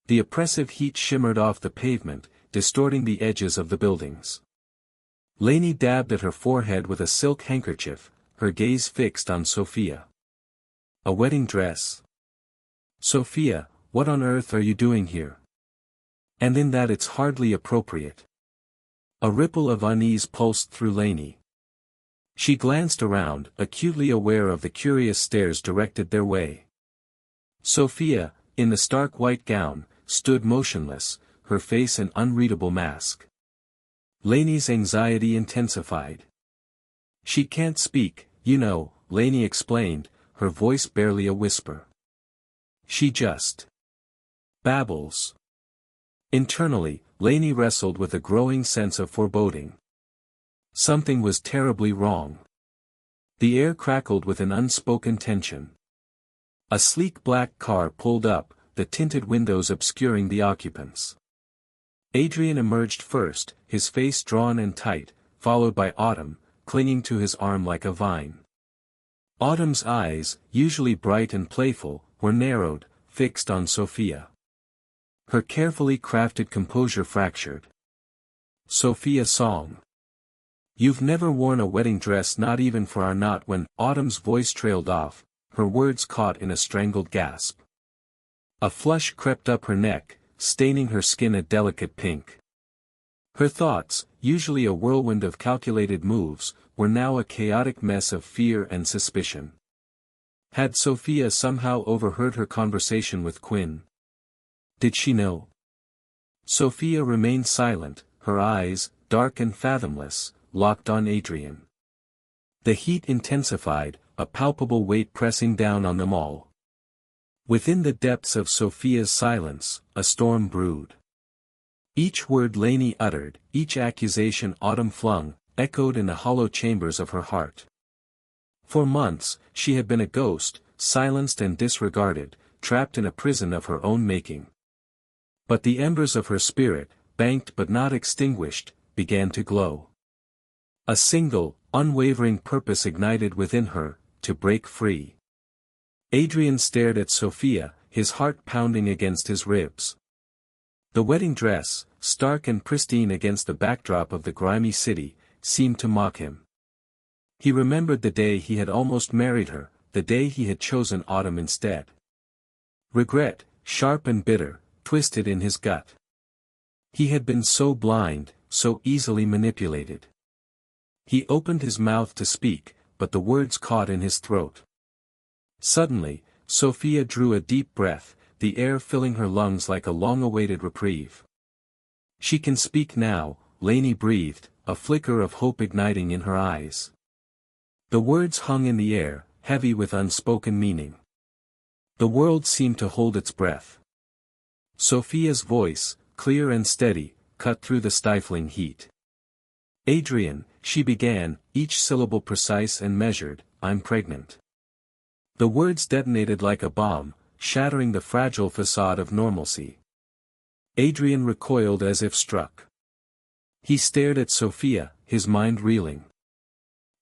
The oppressive heat shimmered off the pavement, distorting the edges of the buildings. Lainey dabbed at her forehead with a silk handkerchief, her gaze fixed on Sophia. A wedding dress? Sophia, what on earth are you doing here? And in that it's hardly appropriate. A ripple of unease pulsed through Lainey. She glanced around, acutely aware of the curious stares directed their way. Sophia, in the stark white gown, stood motionless, her face an unreadable mask. Lainey's anxiety intensified. She can't speak, you know, Lainey explained, her voice barely a whisper. She just babbles. Internally, Lainey wrestled with a growing sense of foreboding. Something was terribly wrong. The air crackled with an unspoken tension. A sleek black car pulled up, the tinted windows obscuring the occupants. Adrian emerged first, his face drawn and tight, followed by Autumn, clinging to his arm like a vine. Autumn's eyes, usually bright and playful, were narrowed, fixed on Sophia. Her carefully crafted composure fractured. Sophia song. You've never worn a wedding dress, not even for our knot. When Autumn's voice trailed off, her words caught in a strangled gasp. A flush crept up her neck, staining her skin a delicate pink. Her thoughts, usually a whirlwind of calculated moves, were now a chaotic mess of fear and suspicion. Had Sophia somehow overheard her conversation with Quinn? Did she know? Sophia remained silent, her eyes, dark and fathomless, locked on Adrian. The heat intensified, a palpable weight pressing down on them all. Within the depths of Sophia's silence, a storm brewed. Each word Lainey uttered, each accusation Autumn flung, echoed in the hollow chambers of her heart. For months, she had been a ghost, silenced and disregarded, trapped in a prison of her own making. But the embers of her spirit, banked but not extinguished, began to glow. A single, unwavering purpose ignited within her, to break free. Adrian stared at Sophia, his heart pounding against his ribs. The wedding dress, stark and pristine against the backdrop of the grimy city, seemed to mock him. He remembered the day he had almost married her, the day he had chosen Autumn instead. Regret, sharp and bitter, twisted in his gut. He had been so blind, so easily manipulated. He opened his mouth to speak, but the words caught in his throat. Suddenly, Sophia drew a deep breath, the air filling her lungs like a long-awaited reprieve. She can speak now, Lainey breathed, a flicker of hope igniting in her eyes. The words hung in the air, heavy with unspoken meaning. The world seemed to hold its breath. Sophia's voice, clear and steady, cut through the stifling heat. Adrian, she began, each syllable precise and measured, I'm pregnant. The words detonated like a bomb, shattering the fragile facade of normalcy. Adrian recoiled as if struck. He stared at Sophia, his mind reeling.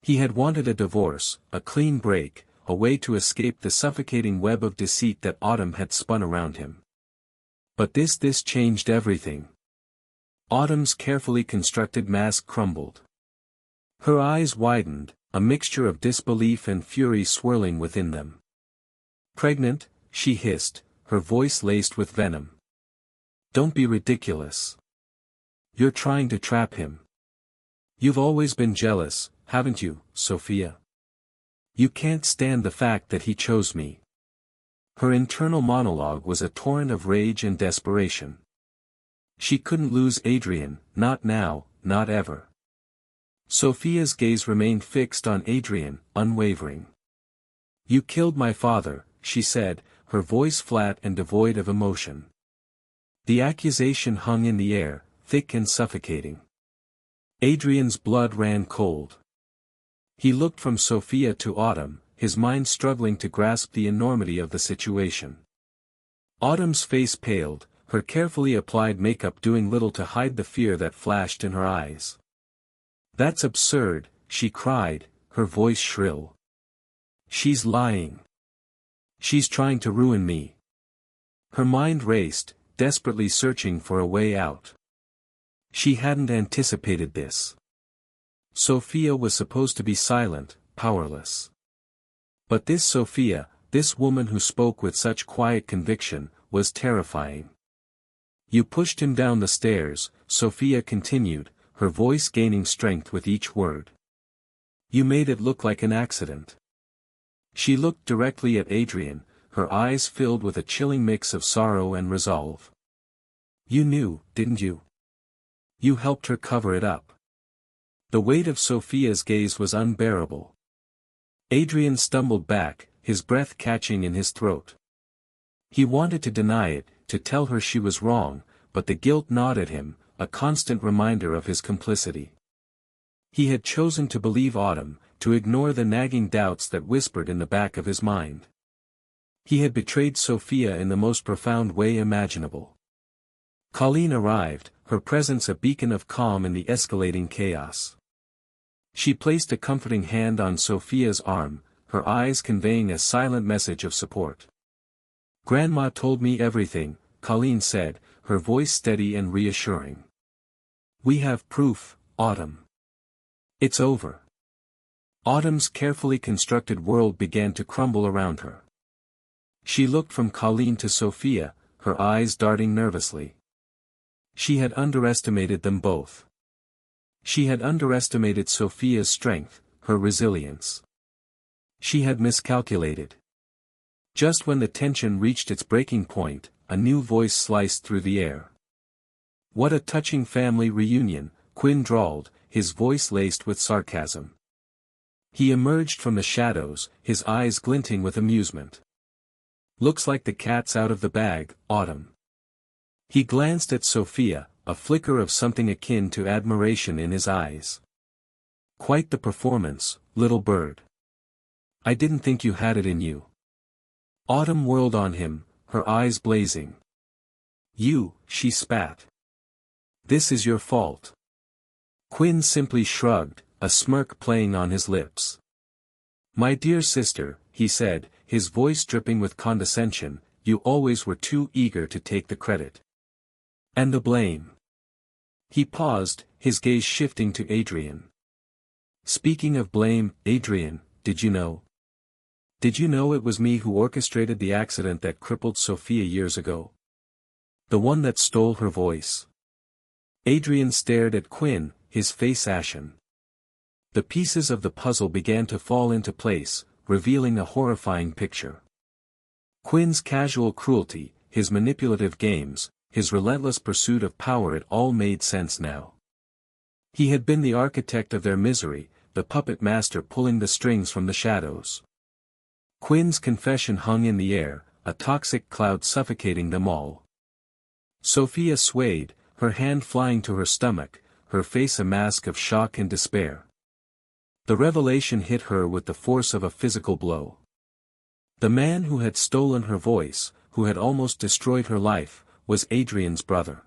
He had wanted a divorce, a clean break, a way to escape the suffocating web of deceit that Autumn had spun around him. But this changed everything. Autumn's carefully constructed mask crumbled. Her eyes widened, a mixture of disbelief and fury swirling within them. Pregnant, she hissed, her voice laced with venom. Don't be ridiculous. You're trying to trap him. You've always been jealous, haven't you, Sophia? You can't stand the fact that he chose me. Her internal monologue was a torrent of rage and desperation. She couldn't lose Adrian, not now, not ever. Sophia's gaze remained fixed on Adrian, unwavering. You killed my father, she said, her voice flat and devoid of emotion. The accusation hung in the air, thick and suffocating. Adrian's blood ran cold. He looked from Sophia to Autumn, his mind struggling to grasp the enormity of the situation. Autumn's face paled, her carefully applied makeup doing little to hide the fear that flashed in her eyes. That's absurd, she cried, her voice shrill. She's lying. She's trying to ruin me. Her mind raced, desperately searching for a way out. She hadn't anticipated this. Sophia was supposed to be silent, powerless. But this Sophia, this woman who spoke with such quiet conviction, was terrifying. You pushed him down the stairs, Sophia continued, her voice gaining strength with each word. You made it look like an accident. She looked directly at Adrian, her eyes filled with a chilling mix of sorrow and resolve. You knew, didn't you? You helped her cover it up. The weight of Sophia's gaze was unbearable. Adrian stumbled back, his breath catching in his throat. He wanted to deny it, to tell her she was wrong, but the guilt gnawed at him, a constant reminder of his complicity. He had chosen to believe Autumn, to ignore the nagging doubts that whispered in the back of his mind. He had betrayed Sophia in the most profound way imaginable. Colleen arrived, her presence a beacon of calm in the escalating chaos. She placed a comforting hand on Sophia's arm, her eyes conveying a silent message of support. Grandma told me everything, Colleen said, her voice steady and reassuring. We have proof, Autumn. It's over. Autumn's carefully constructed world began to crumble around her. She looked from Colleen to Sophia, her eyes darting nervously. She had underestimated them both. She had underestimated Sophia's strength, her resilience. She had miscalculated. Just when the tension reached its breaking point, a new voice sliced through the air. What a touching family reunion, Quinn drawled, his voice laced with sarcasm. He emerged from the shadows, his eyes glinting with amusement. Looks like the cat's out of the bag, Autumn. He glanced at Sophia, a flicker of something akin to admiration in his eyes. Quite the performance, little bird. I didn't think you had it in you. Autumn whirled on him, her eyes blazing. You, she spat. This is your fault. Quinn simply shrugged, a smirk playing on his lips. My dear sister, he said, his voice dripping with condescension, you always were too eager to take the credit. And the blame. He paused, his gaze shifting to Adrian. Speaking of blame, Adrian, did you know? Did you know it was me who orchestrated the accident that crippled Sophia years ago? The one that stole her voice. Adrian stared at Quinn, his face ashen. The pieces of the puzzle began to fall into place, revealing a horrifying picture. Quinn's casual cruelty, his manipulative games, his relentless pursuit of power, it all made sense now. He had been the architect of their misery, the puppet master pulling the strings from the shadows. Quinn's confession hung in the air, a toxic cloud suffocating them all. Sophia swayed, her hand flying to her stomach, her face a mask of shock and despair. The revelation hit her with the force of a physical blow. The man who had stolen her voice, who had almost destroyed her life, was Adrian's brother.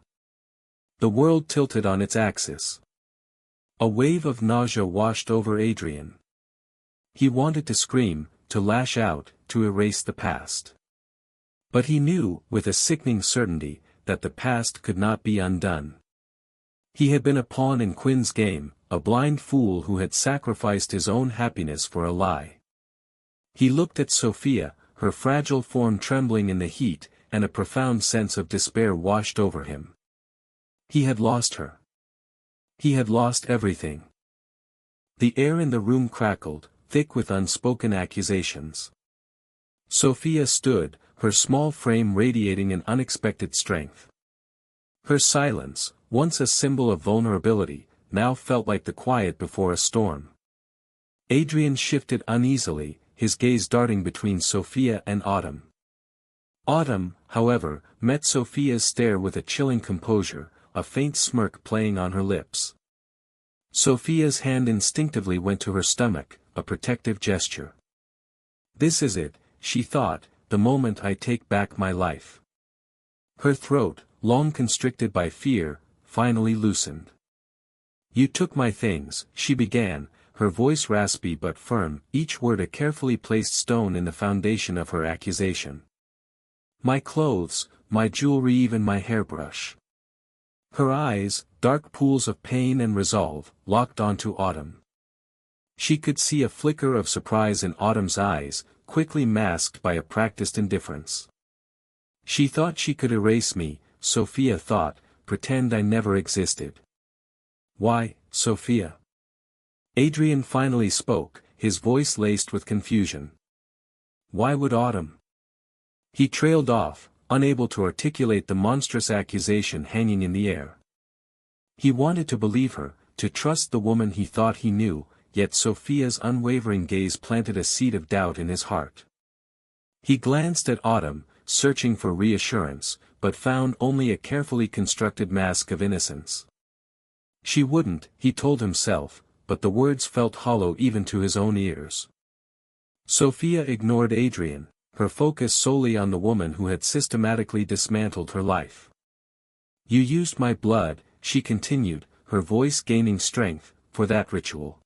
The world tilted on its axis. A wave of nausea washed over Adrian. He wanted to scream, to lash out, to erase the past. But he knew, with a sickening certainty, that the past could not be undone. He had been a pawn in Quinn's game, a blind fool who had sacrificed his own happiness for a lie. He looked at Sophia, her fragile form trembling in the heat, and a profound sense of despair washed over him. He had lost her. He had lost everything. The air in the room crackled, thick with unspoken accusations. Sophia stood, her small frame radiating an unexpected strength. Her silence, once a symbol of vulnerability, now felt like the quiet before a storm. Adrian shifted uneasily, his gaze darting between Sophia and Autumn. Autumn, however, met Sophia's stare with a chilling composure, a faint smirk playing on her lips. Sophia's hand instinctively went to her stomach, a protective gesture. This is it, she thought, the moment I take back my life. Her throat, long constricted by fear, finally loosened. You took my things, she began, her voice raspy but firm, each word a carefully placed stone in the foundation of her accusation. My clothes, my jewelry, even my hairbrush. Her eyes, dark pools of pain and resolve, locked onto Autumn. She could see a flicker of surprise in Autumn's eyes, quickly masked by a practiced indifference. She thought she could erase me, Sophia thought, pretend I never existed. Why, Sophia? Adrian finally spoke, his voice laced with confusion. Why would Autumn? He trailed off, unable to articulate the monstrous accusation hanging in the air. He wanted to believe her, to trust the woman he thought he knew, yet Sophia's unwavering gaze planted a seed of doubt in his heart. He glanced at Autumn, searching for reassurance, but found only a carefully constructed mask of innocence. She wouldn't, he told himself, but the words felt hollow even to his own ears. Sophia ignored Adrian, her focus solely on the woman who had systematically dismantled her life. You used my blood, she continued, her voice gaining strength, for that ritual.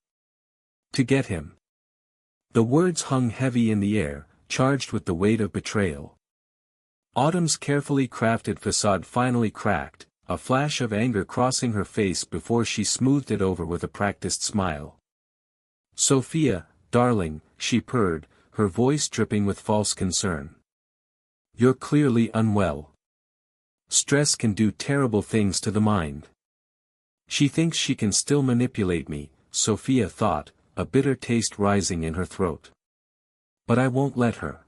To get him. The words hung heavy in the air, charged with the weight of betrayal. Autumn's carefully crafted facade finally cracked, a flash of anger crossing her face before she smoothed it over with a practiced smile. Sophia, darling, she purred, her voice dripping with false concern. You're clearly unwell. Stress can do terrible things to the mind. She thinks she can still manipulate me, Sophia thought, a bitter taste rising in her throat. But I won't let her.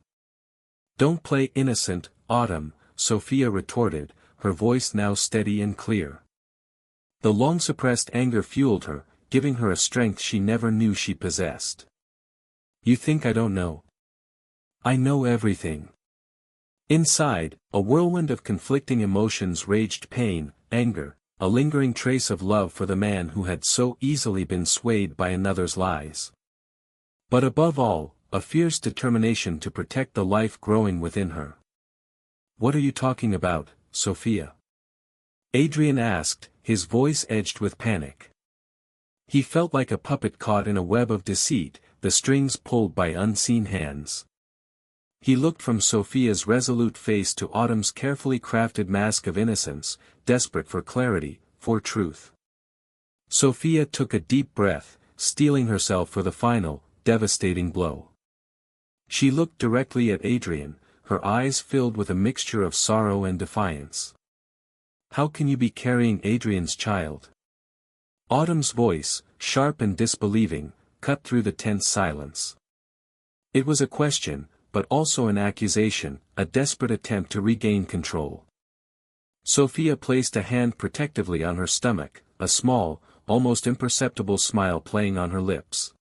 Don't play innocent, Autumn, Sophia retorted, her voice now steady and clear. The long-suppressed anger fueled her, giving her a strength she never knew she possessed. You think I don't know? I know everything. Inside, a whirlwind of conflicting emotions raged: pain, anger, a lingering trace of love for the man who had so easily been swayed by another's lies. But above all, a fierce determination to protect the life growing within her. What are you talking about, Sophia? Adrian asked, his voice edged with panic. He felt like a puppet caught in a web of deceit, the strings pulled by unseen hands. He looked from Sophia's resolute face to Autumn's carefully crafted mask of innocence, desperate for clarity, for truth. Sophia took a deep breath, steeling herself for the final, devastating blow. She looked directly at Adrian, her eyes filled with a mixture of sorrow and defiance. How can you be carrying Adrian's child? Autumn's voice, sharp and disbelieving, cut through the tense silence. It was a question, but also an accusation, a desperate attempt to regain control. Sophia placed a hand protectively on her stomach, a small, almost imperceptible smile playing on her lips.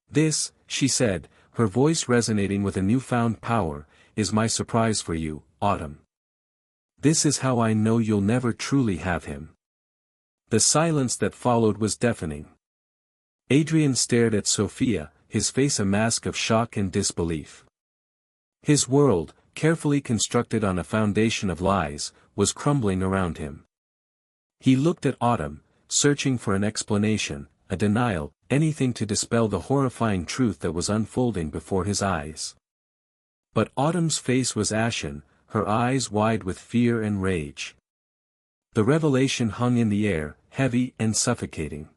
This, she said, her voice resonating with a newfound power, is my surprise for you, Autumn. This is how I know you'll never truly have him. The silence that followed was deafening. Adrian stared at Sophia, his face a mask of shock and disbelief. His world, carefully constructed on a foundation of lies, was crumbling around him. He looked at Autumn, searching for an explanation, a denial, anything to dispel the horrifying truth that was unfolding before his eyes. But Autumn's face was ashen, her eyes wide with fear and rage. The revelation hung in the air, heavy and suffocating.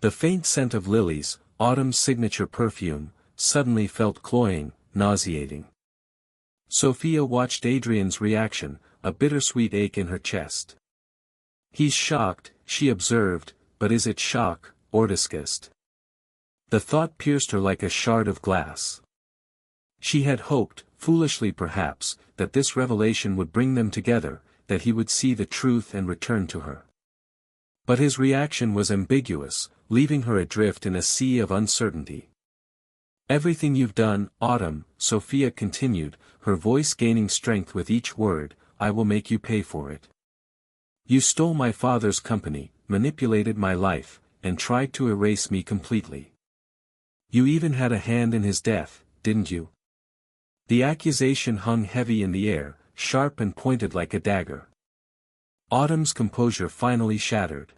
The faint scent of lilies, Autumn's signature perfume, suddenly felt cloying, nauseating. Sophia watched Adrian's reaction, a bittersweet ache in her chest. He's shocked, she observed, but is it shock, or disgust? The thought pierced her like a shard of glass. She had hoped, foolishly perhaps, that this revelation would bring them together, that he would see the truth and return to her. But his reaction was ambiguous, leaving her adrift in a sea of uncertainty. Everything you've done, Autumn, Sophia continued, her voice gaining strength with each word, I will make you pay for it. You stole my father's company, manipulated my life, and tried to erase me completely. You even had a hand in his death, didn't you? The accusation hung heavy in the air, sharp and pointed like a dagger. Autumn's composure finally shattered.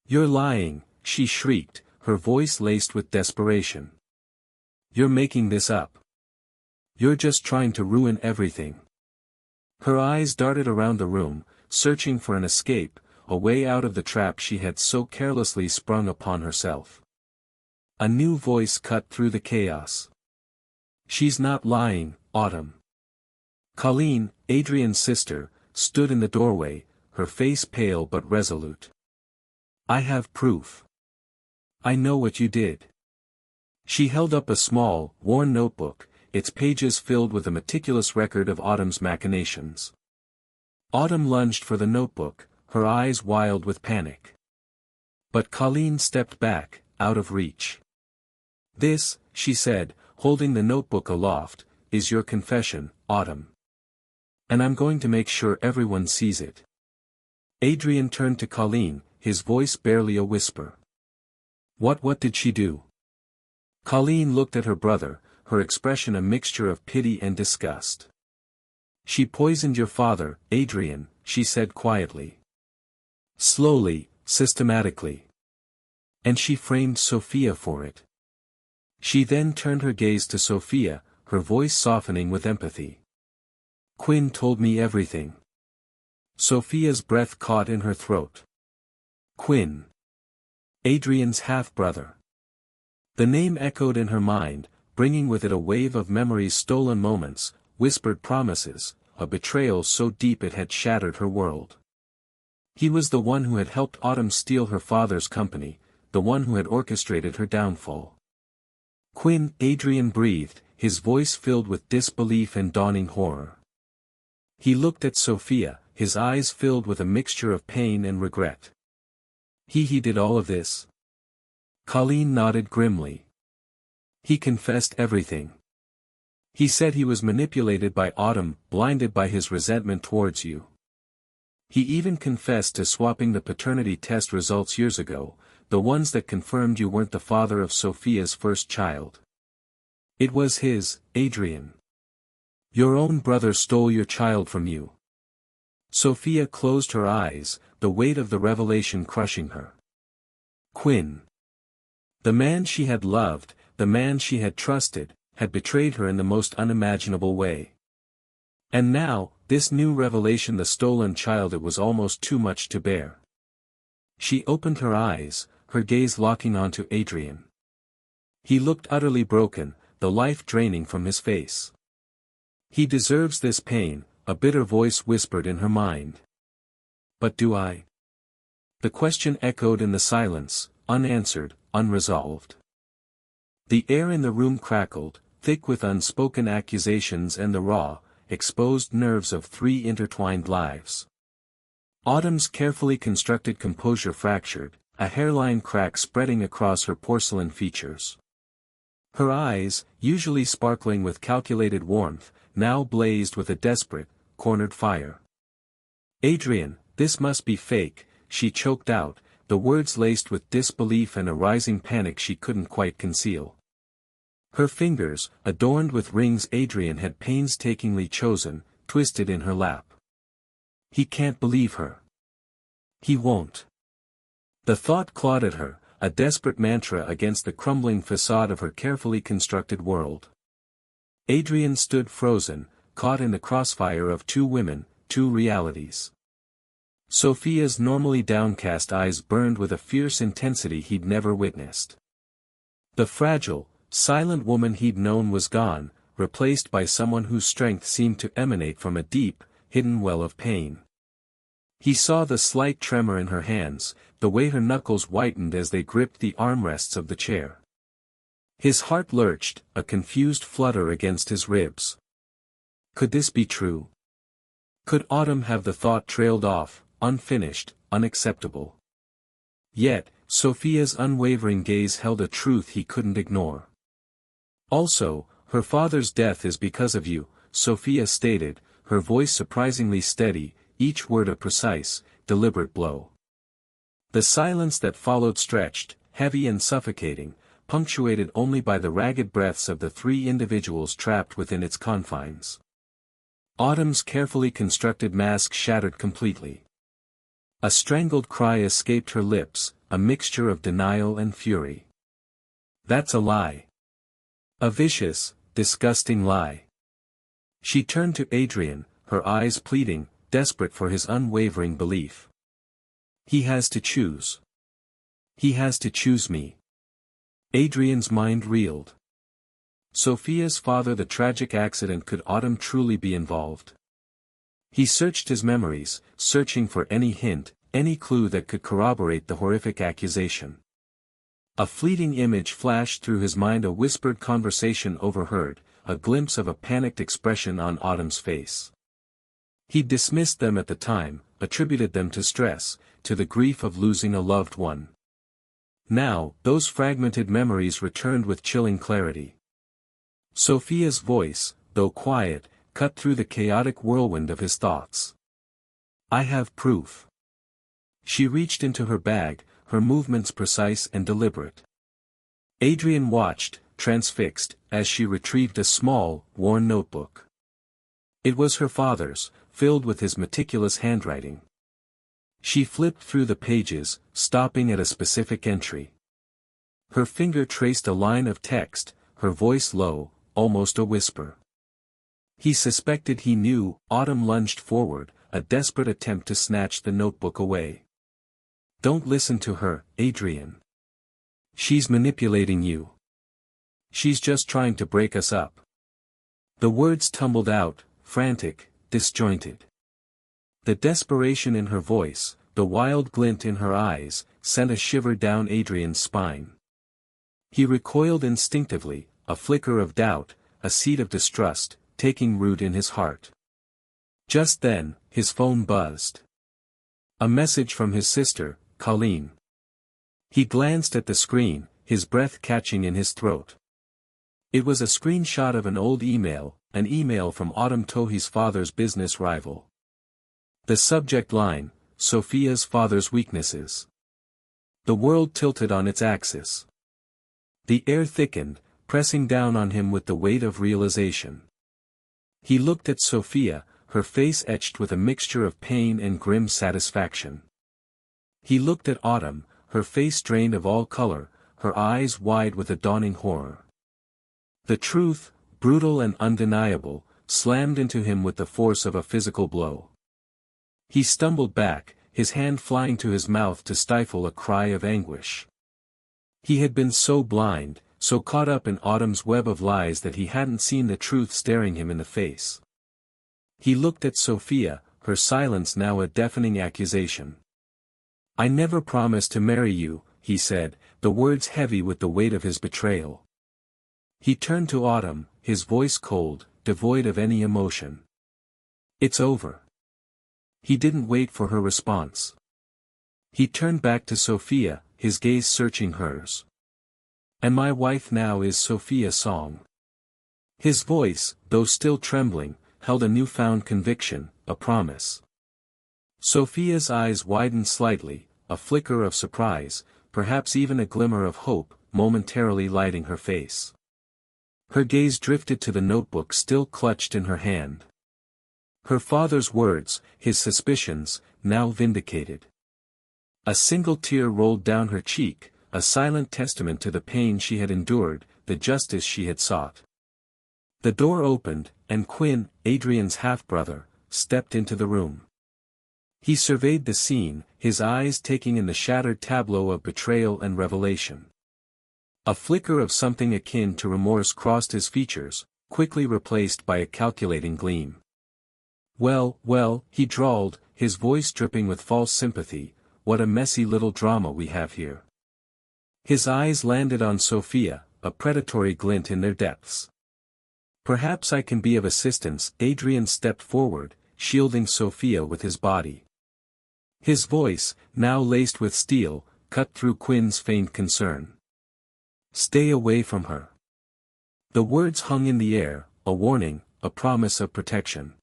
You're lying, she shrieked, her voice laced with desperation. You're making this up. You're just trying to ruin everything. Her eyes darted around the room, searching for an escape, a way out of the trap she had so carelessly sprung upon herself. A new voice cut through the chaos. "She's not lying, Autumn." Colleen, Adrian's sister, stood in the doorway, her face pale but resolute. "I have proof. I know what you did." She held up a small, worn notebook, its pages filled with a meticulous record of Autumn's machinations. Autumn lunged for the notebook, her eyes wild with panic. But Colleen stepped back, out of reach. "This," she said, holding the notebook aloft, "is your confession, Autumn. And I'm going to make sure everyone sees it." Adrian turned to Colleen, his voice barely a whisper. What did she do?" Colleen looked at her brother, her expression a mixture of pity and disgust. "She poisoned your father, Adrian," she said quietly. "Slowly, systematically. And she framed Sophia for it." She then turned her gaze to Sophia, her voice softening with empathy. "Quinn told me everything." Sophia's breath caught in her throat. Quinn. Adrian's half-brother. The name echoed in her mind, bringing with it a wave of memories, stolen moments, whispered promises, a betrayal so deep it had shattered her world. He was the one who had helped Autumn steal her father's company, the one who had orchestrated her downfall. "Quinn," Adrian breathed, his voice filled with disbelief and dawning horror. He looked at Sophia, his eyes filled with a mixture of pain and regret. He did all of this?" Colleen nodded grimly. "He confessed everything. He said he was manipulated by Autumn, blinded by his resentment towards you. He even confessed to swapping the paternity test results years ago, the ones that confirmed you weren't the father of Sophia's first child. It was his, Adrian. Your own brother stole your child from you." Sophia closed her eyes, the weight of the revelation crushing her. Quinn. The man she had loved, the man she had trusted, had betrayed her in the most unimaginable way. And now, this new revelation, the stolen child, it was almost too much to bear. She opened her eyes, her gaze locking onto Adrian. He looked utterly broken, the life draining from his face. "He deserves this pain," a bitter voice whispered in her mind. "But do I?" The question echoed in the silence, unanswered, unresolved. The air in the room crackled, thick with unspoken accusations and the raw, exposed nerves of three intertwined lives. Autumn's carefully constructed composure fractured, a hairline crack spreading across her porcelain features. Her eyes, usually sparkling with calculated warmth, now blazed with a desperate, cornered fire. "Adrian, this must be fake," she choked out, the words laced with disbelief and a rising panic she couldn't quite conceal. Her fingers, adorned with rings Adrian had painstakingly chosen, twisted in her lap. He can't believe her. He won't. The thought clawed at her, a desperate mantra against the crumbling facade of her carefully constructed world. Adrian stood frozen, caught in the crossfire of two women, two realities. Sophia's normally downcast eyes burned with a fierce intensity he'd never witnessed. The fragile, silent woman he'd known was gone, replaced by someone whose strength seemed to emanate from a deep, hidden well of pain. He saw the slight tremor in her hands, the way her knuckles whitened as they gripped the armrests of the chair. His heart lurched, a confused flutter against his ribs. Could this be true? Could Autumn have the thought trailed off, unfinished, unacceptable? Yet, Sophia's unwavering gaze held a truth he couldn't ignore. "Also, her father's death is because of you," Sophia stated, her voice surprisingly steady, each word a precise, deliberate blow. The silence that followed stretched, heavy and suffocating, punctuated only by the ragged breaths of the three individuals trapped within its confines. Autumn's carefully constructed mask shattered completely. A strangled cry escaped her lips, a mixture of denial and fury. "That's a lie. A vicious, disgusting lie." She turned to Adrian, her eyes pleading, desperate for his unwavering belief. He has to choose. He has to choose me. Adrian's mind reeled. Sophia's father, the tragic accident, could Autumn truly be involved? He searched his memories, searching for any hint, any clue that could corroborate the horrific accusation. A fleeting image flashed through his mind, a whispered conversation overheard, a glimpse of a panicked expression on Autumn's face. He dismissed them at the time, attributed them to stress, to the grief of losing a loved one. Now, those fragmented memories returned with chilling clarity. Sophia's voice, though quiet, cut through the chaotic whirlwind of his thoughts. I have proof. She reached into her bag, her movements precise and deliberate. Adrian watched, transfixed, as she retrieved a small, worn notebook. It was her father's, filled with his meticulous handwriting. She flipped through the pages, stopping at a specific entry. Her finger traced a line of text, her voice low, almost a whisper. He suspected he knew. Autumn lunged forward, a desperate attempt to snatch the notebook away. Don't listen to her, Adrian. She's manipulating you. She's just trying to break us up. The words tumbled out, frantic, disjointed. The desperation in her voice, the wild glint in her eyes, sent a shiver down Adrian's spine. He recoiled instinctively, a flicker of doubt, a seed of distrust, taking root in his heart. Just then, his phone buzzed. A message from his sister, Colleen. He glanced at the screen, his breath catching in his throat. It was a screenshot of an old email, an email from Autumn Tohi's father's business rival. The subject line, Sophia's father's weaknesses. The world tilted on its axis. The air thickened, pressing down on him with the weight of realization. He looked at Sophia, her face etched with a mixture of pain and grim satisfaction. He looked at Autumn, her face drained of all color, her eyes wide with a dawning horror. The truth, brutal and undeniable, slammed into him with the force of a physical blow. He stumbled back, his hand flying to his mouth to stifle a cry of anguish. He had been so blind, so caught up in Autumn's web of lies that he hadn't seen the truth staring him in the face. He looked at Sophia, her silence now a deafening accusation. I never promised to marry you, he said, the words heavy with the weight of his betrayal. He turned to Autumn, his voice cold, devoid of any emotion. It's over. He didn't wait for her response. He turned back to Sophia, his gaze searching hers. And my wife now is Sophia Song. His voice, though still trembling, held a newfound conviction, a promise. Sophia's eyes widened slightly, a flicker of surprise, perhaps even a glimmer of hope, momentarily lighting her face. Her gaze drifted to the notebook still clutched in her hand. Her father's words, his suspicions, now vindicated. A single tear rolled down her cheek, a silent testament to the pain she had endured, the justice she had sought. The door opened, and Quinn, Adrian's half-brother, stepped into the room. He surveyed the scene, his eyes taking in the shattered tableau of betrayal and revelation. A flicker of something akin to remorse crossed his features, quickly replaced by a calculating gleam. Well, he drawled, his voice dripping with false sympathy, what a messy little drama we have here. His eyes landed on Sophia, a predatory glint in their depths. Perhaps I can be of assistance. Adrian stepped forward, shielding Sophia with his body. His voice, now laced with steel, cut through Quinn's feigned concern. Stay away from her. The words hung in the air, a warning, a promise of protection.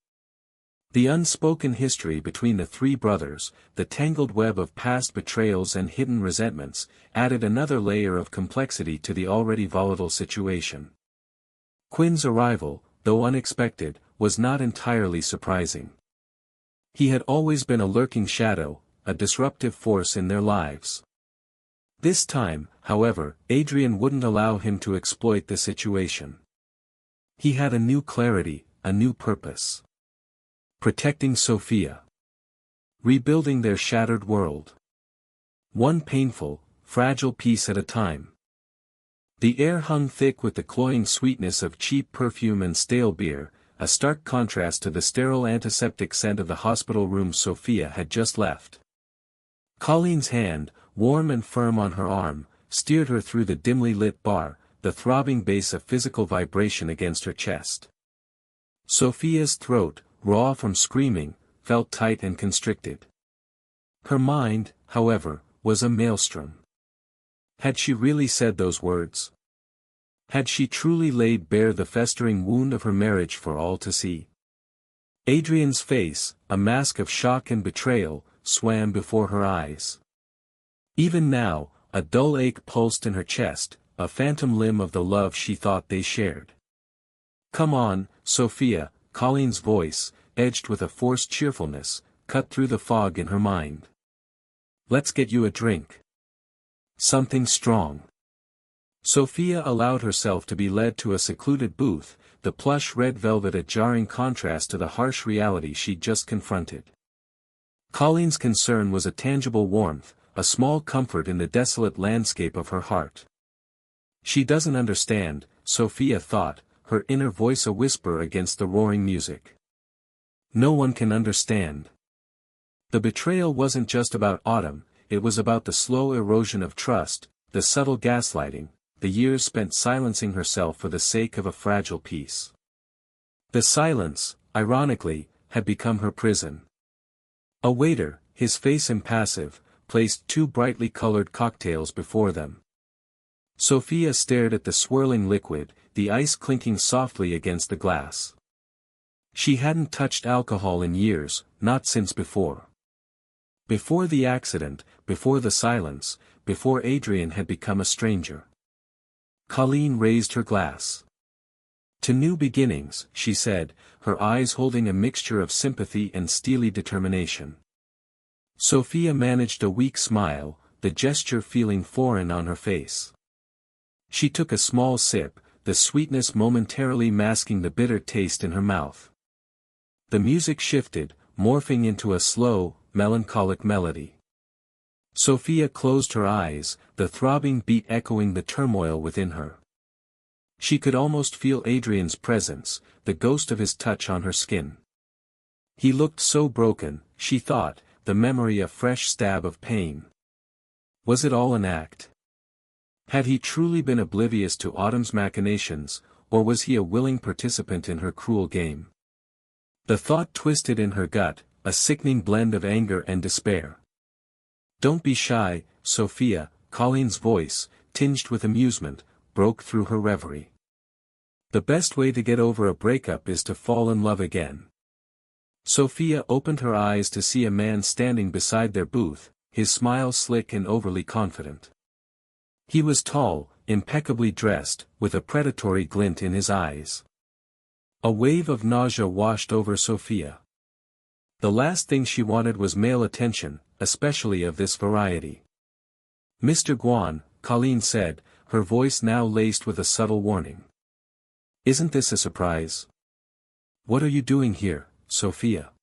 The unspoken history between the three brothers, the tangled web of past betrayals and hidden resentments, added another layer of complexity to the already volatile situation. Quinn's arrival, though unexpected, was not entirely surprising. He had always been a lurking shadow, a disruptive force in their lives. This time, however, Adrian wouldn't allow him to exploit the situation. He had a new clarity, a new purpose. Protecting Sophia. Rebuilding their shattered world. One painful, fragile piece at a time. The air hung thick with the cloying sweetness of cheap perfume and stale beer, a stark contrast to the sterile antiseptic scent of the hospital room Sophia had just left. Colleen's hand, warm and firm on her arm, steered her through the dimly lit bar, the throbbing bass of physical vibration against her chest. Sophia's throat, raw from screaming, felt tight and constricted. Her mind, however, was a maelstrom. Had she really said those words? Had she truly laid bare the festering wound of her marriage for all to see? Adrian's face, a mask of shock and betrayal, swam before her eyes. Even now, a dull ache pulsed in her chest, a phantom limb of the love she thought they shared. "Come on, Sophia," Colleen's voice, edged with a forced cheerfulness, cut through the fog in her mind. "Let's get you a drink. Something strong." Sophia allowed herself to be led to a secluded booth, the plush red velvet a jarring contrast to the harsh reality she'd just confronted. Colleen's concern was a tangible warmth, a small comfort in the desolate landscape of her heart. She doesn't understand, Sophia thought, her inner voice a whisper against the roaring music. No one can understand. The betrayal wasn't just about Autumn, it was about the slow erosion of trust, the subtle gaslighting, the years spent silencing herself for the sake of a fragile peace. The silence, ironically, had become her prison. A waiter, his face impassive, placed two brightly colored cocktails before them. Sophia stared at the swirling liquid, the ice clinking softly against the glass. She hadn't touched alcohol in years, not since before. Before the accident, before the silence, before Adrian had become a stranger. Colleen raised her glass. "To new beginnings," she said, her eyes holding a mixture of sympathy and steely determination. Sophia managed a weak smile, the gesture feeling foreign on her face. She took a small sip, the sweetness momentarily masking the bitter taste in her mouth. The music shifted, morphing into a slow, melancholic melody. Sophia closed her eyes, the throbbing beat echoing the turmoil within her. She could almost feel Adrian's presence, the ghost of his touch on her skin. He looked so broken, she thought, the memory a fresh stab of pain. Was it all an act? Had he truly been oblivious to Autumn's machinations, or was he a willing participant in her cruel game? The thought twisted in her gut, a sickening blend of anger and despair. "Don't be shy, Sophia," Colleen's voice, tinged with amusement, broke through her reverie. "The best way to get over a breakup is to fall in love again." Sophia opened her eyes to see a man standing beside their booth, his smile slick and overly confident. He was tall, impeccably dressed, with a predatory glint in his eyes. A wave of nausea washed over Sophia. The last thing she wanted was male attention, especially of this variety. "Mr. Guan," Colleen said, her voice now laced with a subtle warning. "Isn't this a surprise? What are you doing here, Sophia?"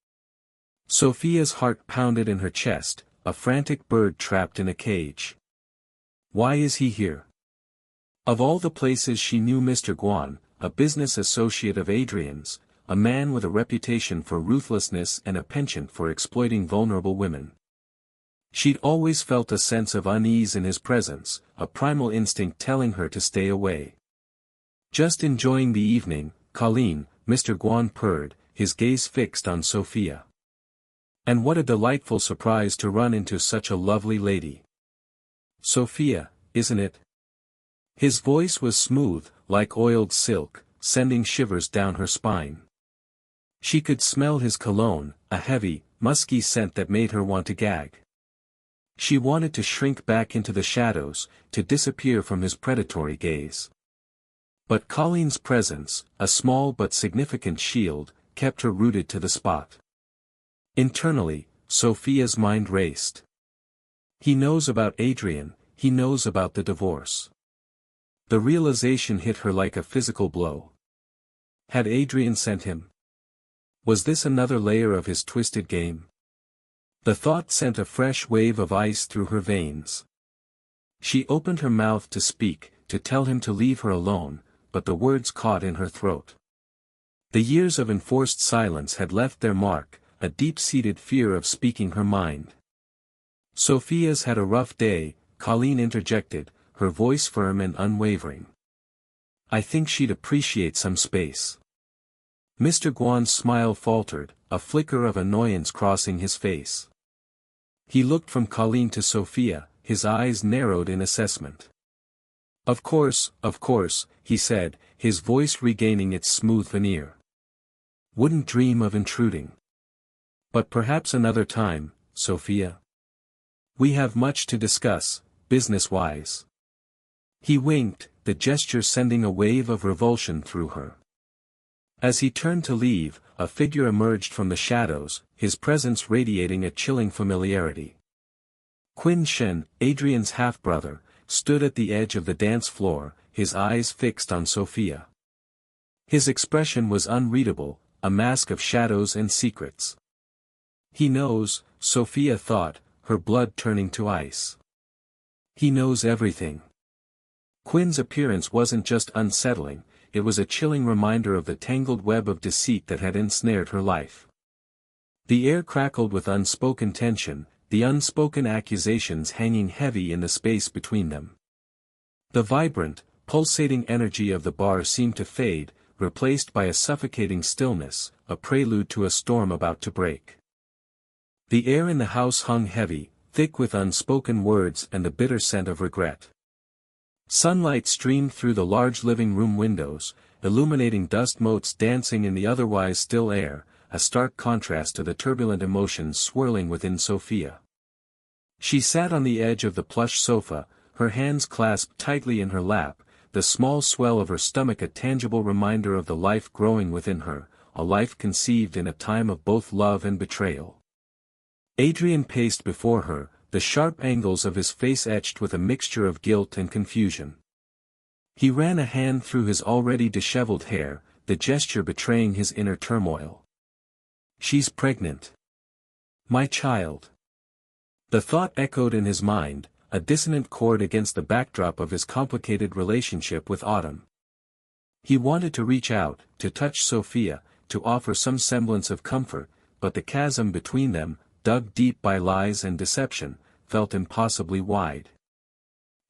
Sophia's heart pounded in her chest, a frantic bird trapped in a cage. Why is he here? Of all the places she knew Mr. Guan, a business associate of Adrian's, a man with a reputation for ruthlessness and a penchant for exploiting vulnerable women. She'd always felt a sense of unease in his presence, a primal instinct telling her to stay away. "Just enjoying the evening, Colleen," Mr. Guan purred, his gaze fixed on Sophia. "And what a delightful surprise to run into such a lovely lady. Sophia, isn't it?" His voice was smooth, like oiled silk, sending shivers down her spine. She could smell his cologne, a heavy, musky scent that made her want to gag. She wanted to shrink back into the shadows, to disappear from his predatory gaze. But Colleen's presence, a small but significant shield, kept her rooted to the spot. Internally, Sophia's mind raced. He knows about Adrian, he knows about the divorce. The realization hit her like a physical blow. Had Adrian sent him? Was this another layer of his twisted game? The thought sent a fresh wave of ice through her veins. She opened her mouth to speak, to tell him to leave her alone, but the words caught in her throat. The years of enforced silence had left their mark, a deep-seated fear of speaking her mind. "Sophia's had a rough day," Colleen interjected, her voice firm and unwavering. "I think she'd appreciate some space." Mr. Guan's smile faltered, a flicker of annoyance crossing his face. He looked from Colleen to Sophia, his eyes narrowed in assessment. Of course," he said, his voice regaining its smooth veneer. "Wouldn't dream of intruding. But perhaps another time, Sophia. We have much to discuss, business-wise." He winked, the gesture sending a wave of revulsion through her. As he turned to leave, a figure emerged from the shadows, his presence radiating a chilling familiarity. Qin Shen, Adrian's half-brother, stood at the edge of the dance floor, his eyes fixed on Sophia. His expression was unreadable, a mask of shadows and secrets. "He knows," Sophia thought, her blood turning to ice. "He knows everything." Quin's appearance wasn't just unsettling, it was a chilling reminder of the tangled web of deceit that had ensnared her life. The air crackled with unspoken tension, the unspoken accusations hanging heavy in the space between them. The vibrant, pulsating energy of the bar seemed to fade, replaced by a suffocating stillness, a prelude to a storm about to break. The air in the house hung heavy, thick with unspoken words and the bitter scent of regret. Sunlight streamed through the large living room windows, illuminating dust motes dancing in the otherwise still air, a stark contrast to the turbulent emotions swirling within Sophia. She sat on the edge of the plush sofa, her hands clasped tightly in her lap, the small swell of her stomach a tangible reminder of the life growing within her, a life conceived in a time of both love and betrayal. Adrian paced before her, the sharp angles of his face etched with a mixture of guilt and confusion. He ran a hand through his already disheveled hair, the gesture betraying his inner turmoil. "She's pregnant. My child." The thought echoed in his mind, a dissonant chord against the backdrop of his complicated relationship with Autumn. He wanted to reach out, to touch Sophia, to offer some semblance of comfort, but the chasm between them, dug deep by lies and deception, felt impossibly wide.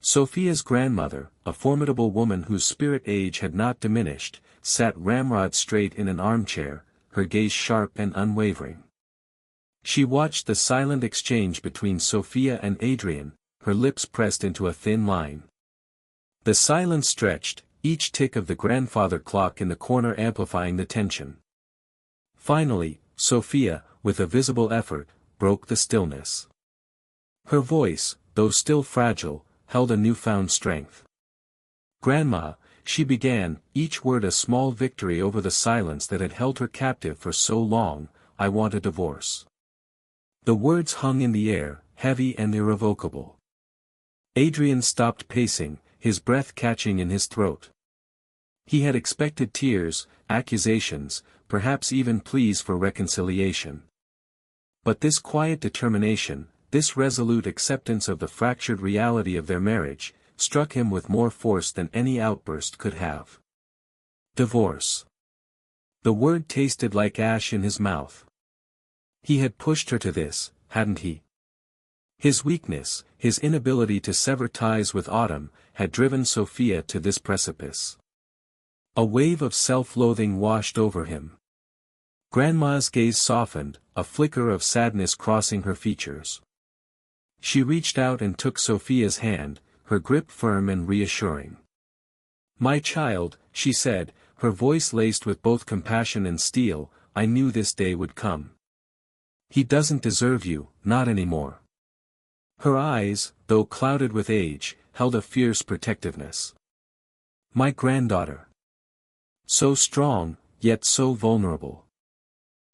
Sophia's grandmother, a formidable woman whose spirit age had not diminished, sat ramrod straight in an armchair, her gaze sharp and unwavering. She watched the silent exchange between Sophia and Adrian, her lips pressed into a thin line. The silence stretched, each tick of the grandfather clock in the corner amplifying the tension. Finally, Sophia, with a visible effort, broke the stillness. Her voice, though still fragile, held a newfound strength. "Grandma," she began, each word a small victory over the silence that had held her captive for so long, "I want a divorce." The words hung in the air, heavy and irrevocable. Adrian stopped pacing, his breath catching in his throat. He had expected tears, accusations, perhaps even pleas for reconciliation. But this quiet determination, this resolute acceptance of the fractured reality of their marriage, struck him with more force than any outburst could have. Divorce. The word tasted like ash in his mouth. He had pushed her to this, hadn't he? His weakness, his inability to sever ties with Autumn, had driven Sophia to this precipice. A wave of self-loathing washed over him. Grandma's gaze softened, a flicker of sadness crossing her features. She reached out and took Sophia's hand, her grip firm and reassuring. "My child," she said, her voice laced with both compassion and steel, "I knew this day would come. He doesn't deserve you, not anymore." Her eyes, though clouded with age, held a fierce protectiveness. "My granddaughter. So strong, yet so vulnerable."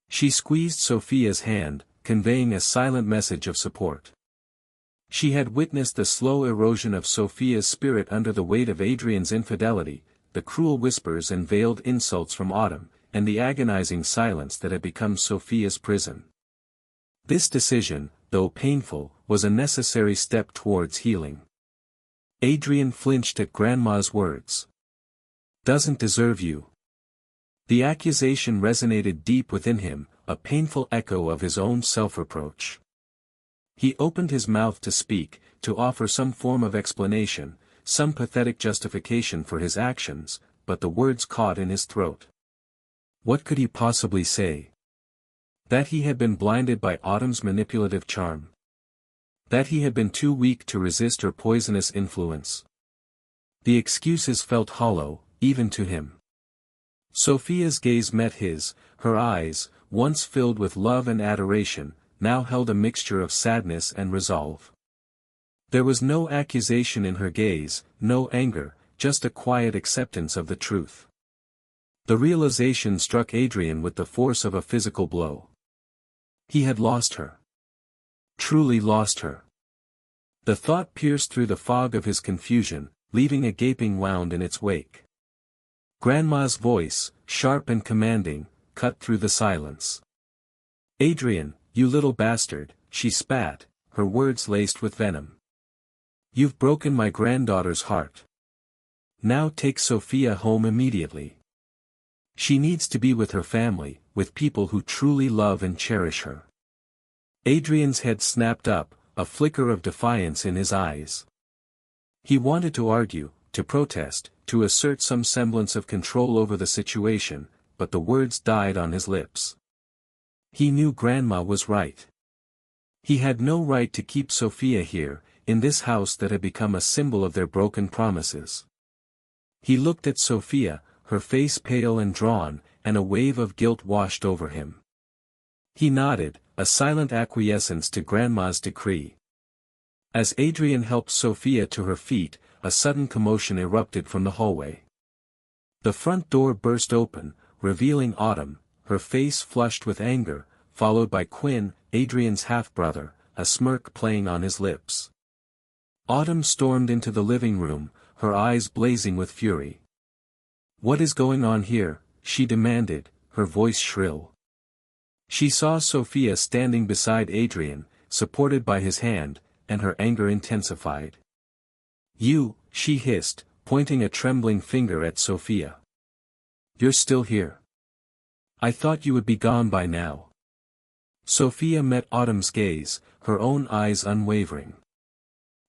She squeezed Sophia's hand, conveying a silent message of support. She had witnessed the slow erosion of Sophia's spirit under the weight of Adrian's infidelity, the cruel whispers and veiled insults from Autumn, and the agonizing silence that had become Sophia's prison. This decision, though painful, was a necessary step towards healing. Adrian flinched at Grandma's words. "Doesn't deserve you." The accusation resonated deep within him, a painful echo of his own self-reproach. He opened his mouth to speak, to offer some form of explanation, some pathetic justification for his actions, but the words caught in his throat. What could he possibly say? That he had been blinded by Autumn's manipulative charm. That he had been too weak to resist her poisonous influence. The excuses felt hollow, even to him. Sophia's gaze met his, her eyes, once filled with love and adoration, now held a mixture of sadness and resolve. There was no accusation in her gaze, no anger, just a quiet acceptance of the truth. The realization struck Adrian with the force of a physical blow. He had lost her. Truly lost her. The thought pierced through the fog of his confusion, leaving a gaping wound in its wake. Grandma's voice, sharp and commanding, cut through the silence. "Adrian, you little bastard," she spat, her words laced with venom. "You've broken my granddaughter's heart. Now take Sophia home immediately. She needs to be with her family, with people who truly love and cherish her." Adrian's head snapped up, a flicker of defiance in his eyes. He wanted to argue, to protest, to assert some semblance of control over the situation, but the words died on his lips. He knew Grandma was right. He had no right to keep Sophia here, in this house that had become a symbol of their broken promises. He looked at Sophia, her face pale and drawn, and a wave of guilt washed over him. He nodded, a silent acquiescence to Grandma's decree. As Adrian helped Sophia to her feet, a sudden commotion erupted from the hallway. The front door burst open, revealing Autumn, her face flushed with anger, followed by Quinn, Adrian's half-brother, a smirk playing on his lips. Autumn stormed into the living room, her eyes blazing with fury. "What is going on here?" she demanded, her voice shrill. She saw Sophia standing beside Adrian, supported by his hand, and her anger intensified. "You," she hissed, pointing a trembling finger at Sophia. "You're still here? I thought you would be gone by now." Sophia met Autumn's gaze, her own eyes unwavering.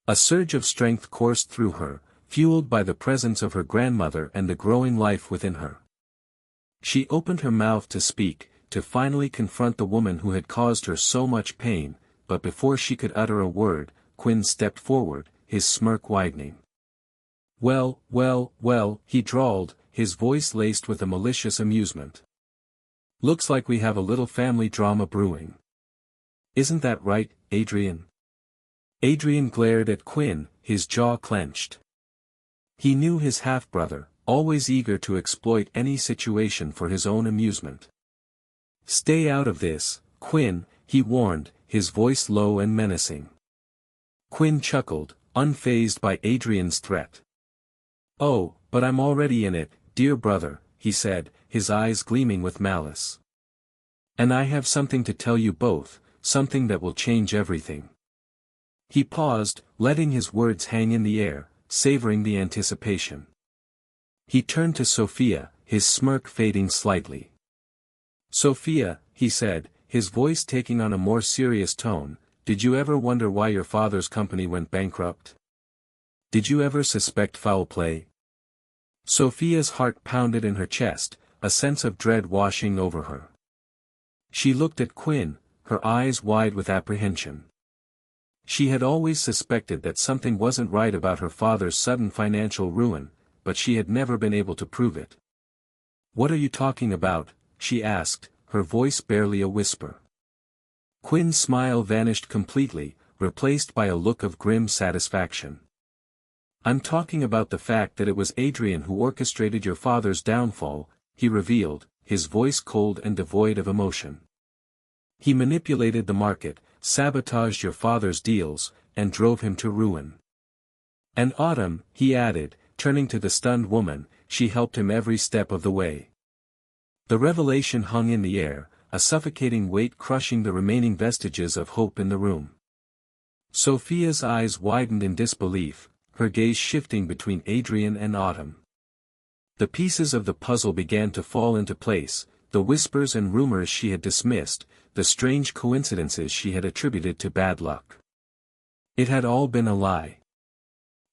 A surge of strength coursed through her, fueled by the presence of her grandmother and the growing life within her. She opened her mouth to speak, to finally confront the woman who had caused her so much pain, but before she could utter a word, Quinn stepped forward, his smirk widening. Well, he drawled, his voice laced with a malicious amusement. "Looks like we have a little family drama brewing. Isn't that right, Adrian?" Adrian glared at Quinn, his jaw clenched. He knew his half-brother, always eager to exploit any situation for his own amusement. "Stay out of this, Quinn," he warned, his voice low and menacing. Quinn chuckled, unfazed by Adrian's threat. "Oh, but I'm already in it, dear brother," he said, his eyes gleaming with malice. "And I have something to tell you both, something that will change everything." He paused, letting his words hang in the air, savoring the anticipation. He turned to Sophia, his smirk fading slightly. "Sophia," he said, his voice taking on a more serious tone, "did you ever wonder why your father's company went bankrupt? Did you ever suspect foul play?" Sophia's heart pounded in her chest, a sense of dread washing over her. She looked at Quinn, her eyes wide with apprehension. She had always suspected that something wasn't right about her father's sudden financial ruin, but she had never been able to prove it. "What are you talking about?" she asked, her voice barely a whisper. Quinn's smile vanished completely, replaced by a look of grim satisfaction. "I'm talking about the fact that it was Adrian who orchestrated your father's downfall," he revealed, his voice cold and devoid of emotion. "He manipulated the market, sabotaged your father's deals, and drove him to ruin. And Autumn," he added, turning to the stunned woman, "she helped him every step of the way." The revelation hung in the air, a suffocating weight crushing the remaining vestiges of hope in the room. Sophia's eyes widened in disbelief, her gaze shifting between Adrian and Autumn. The pieces of the puzzle began to fall into place, the whispers and rumors she had dismissed, the strange coincidences she had attributed to bad luck. It had all been a lie.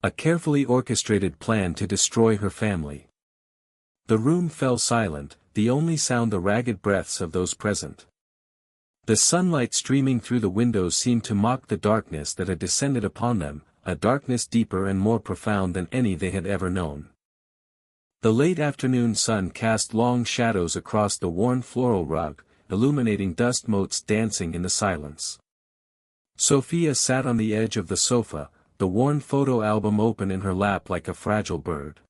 A carefully orchestrated plan to destroy her family. The room fell silent, the only sound the ragged breaths of those present. The sunlight streaming through the windows seemed to mock the darkness that had descended upon them, a darkness deeper and more profound than any they had ever known. The late afternoon sun cast long shadows across the worn floral rug, illuminating dust motes dancing in the silence. Sophia sat on the edge of the sofa, the worn photo album open in her lap like a fragile bird.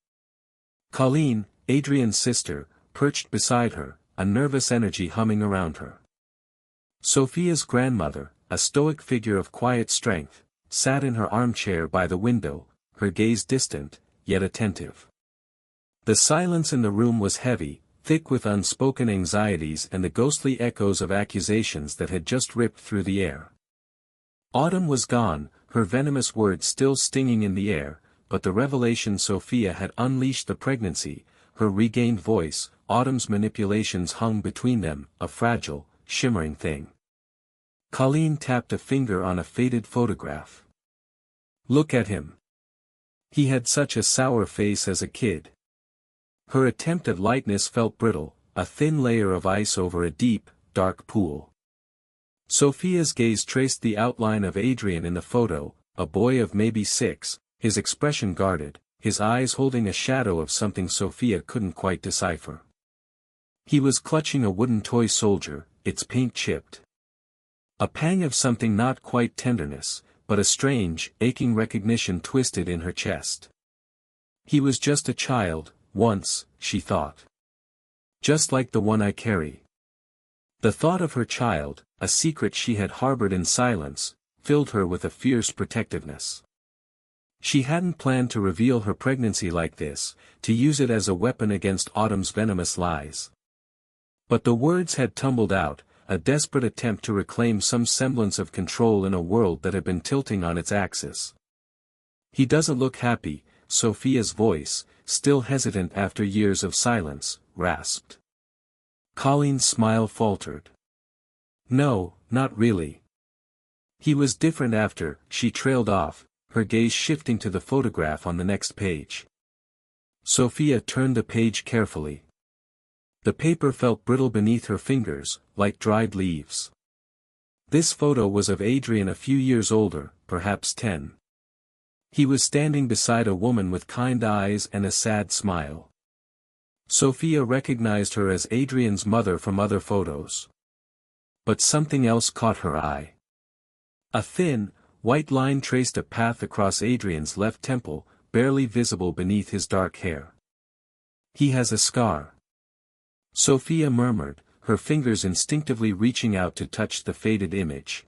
Colleen, Adrian's sister, perched beside her, a nervous energy humming around her. Sophia's grandmother, a stoic figure of quiet strength, sat in her armchair by the window, her gaze distant, yet attentive. The silence in the room was heavy, thick with unspoken anxieties and the ghostly echoes of accusations that had just ripped through the air. Autumn was gone, her venomous words still stinging in the air, but the revelation Sophia had unleashed the pregnancy, her regained voice, Autumn's manipulations hung between them, a fragile, shimmering thing. Colleen tapped a finger on a faded photograph. Look at him. He had such a sour face as a kid. Her attempt at lightness felt brittle, a thin layer of ice over a deep, dark pool. Sophia's gaze traced the outline of Adrian in the photo, a boy of maybe 6, his expression guarded, his eyes holding a shadow of something Sophia couldn't quite decipher. He was clutching a wooden toy soldier, its paint chipped. A pang of something not quite tenderness, but a strange, aching recognition twisted in her chest. He was just a child, once, she thought. Just like the one I carry. The thought of her child, a secret she had harbored in silence, filled her with a fierce protectiveness. She hadn't planned to reveal her pregnancy like this, to use it as a weapon against Autumn's venomous lies. But the words had tumbled out, a desperate attempt to reclaim some semblance of control in a world that had been tilting on its axis. He doesn't look happy, Sophia's voice, still hesitant after years of silence, rasped. Colleen's smile faltered. No, not really. He was different after, she trailed off, her gaze shifting to the photograph on the next page. Sophia turned the page carefully. The paper felt brittle beneath her fingers, like dried leaves. This photo was of Adrian a few years older, perhaps 10. He was standing beside a woman with kind eyes and a sad smile. Sophia recognized her as Adrian's mother from other photos. But something else caught her eye. A thin, white line traced a path across Adrian's left temple, barely visible beneath his dark hair. He has a scar. Sophia murmured, her fingers instinctively reaching out to touch the faded image.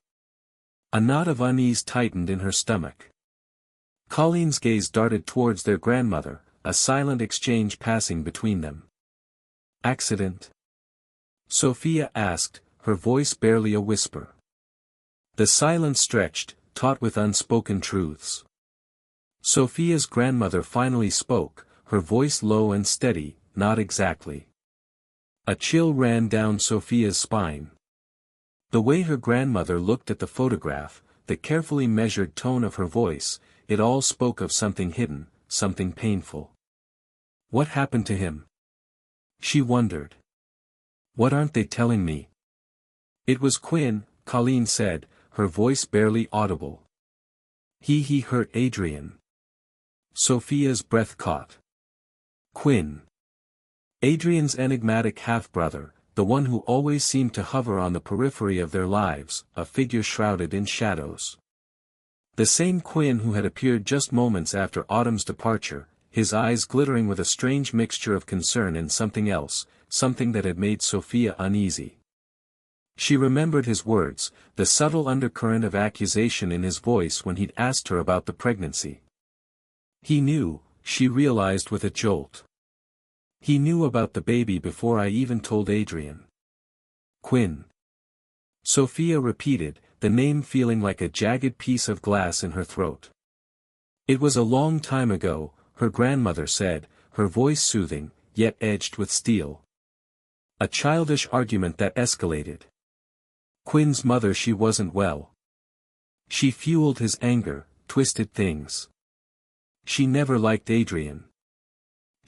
A knot of unease tightened in her stomach. Colleen's gaze darted towards their grandmother, a silent exchange passing between them. Accident? Sophia asked, her voice barely a whisper. The silence stretched, taut with unspoken truths. Sophia's grandmother finally spoke, her voice low and steady, not exactly. A chill ran down Sophia's spine. The way her grandmother looked at the photograph, the carefully measured tone of her voice, it all spoke of something hidden, something painful. What happened to him? She wondered. What aren't they telling me? It was Quinn, Colleen said, her voice barely audible. He hurt Adrian. Sophia's breath caught. Quinn. Adrian's enigmatic half-brother, the one who always seemed to hover on the periphery of their lives, a figure shrouded in shadows. The same Quinn who had appeared just moments after Autumn's departure, his eyes glittering with a strange mixture of concern and something else, something that had made Sophia uneasy. She remembered his words, the subtle undercurrent of accusation in his voice when he'd asked her about the pregnancy. He knew, she realized with a jolt. He knew about the baby before I even told Adrian. Quinn. Sophia repeated, the name feeling like a jagged piece of glass in her throat. It was a long time ago, her grandmother said, her voice soothing, yet edged with steel. A childish argument that escalated. Quinn's mother, she wasn't well. She fueled his anger, twisted things. She never liked Adrian.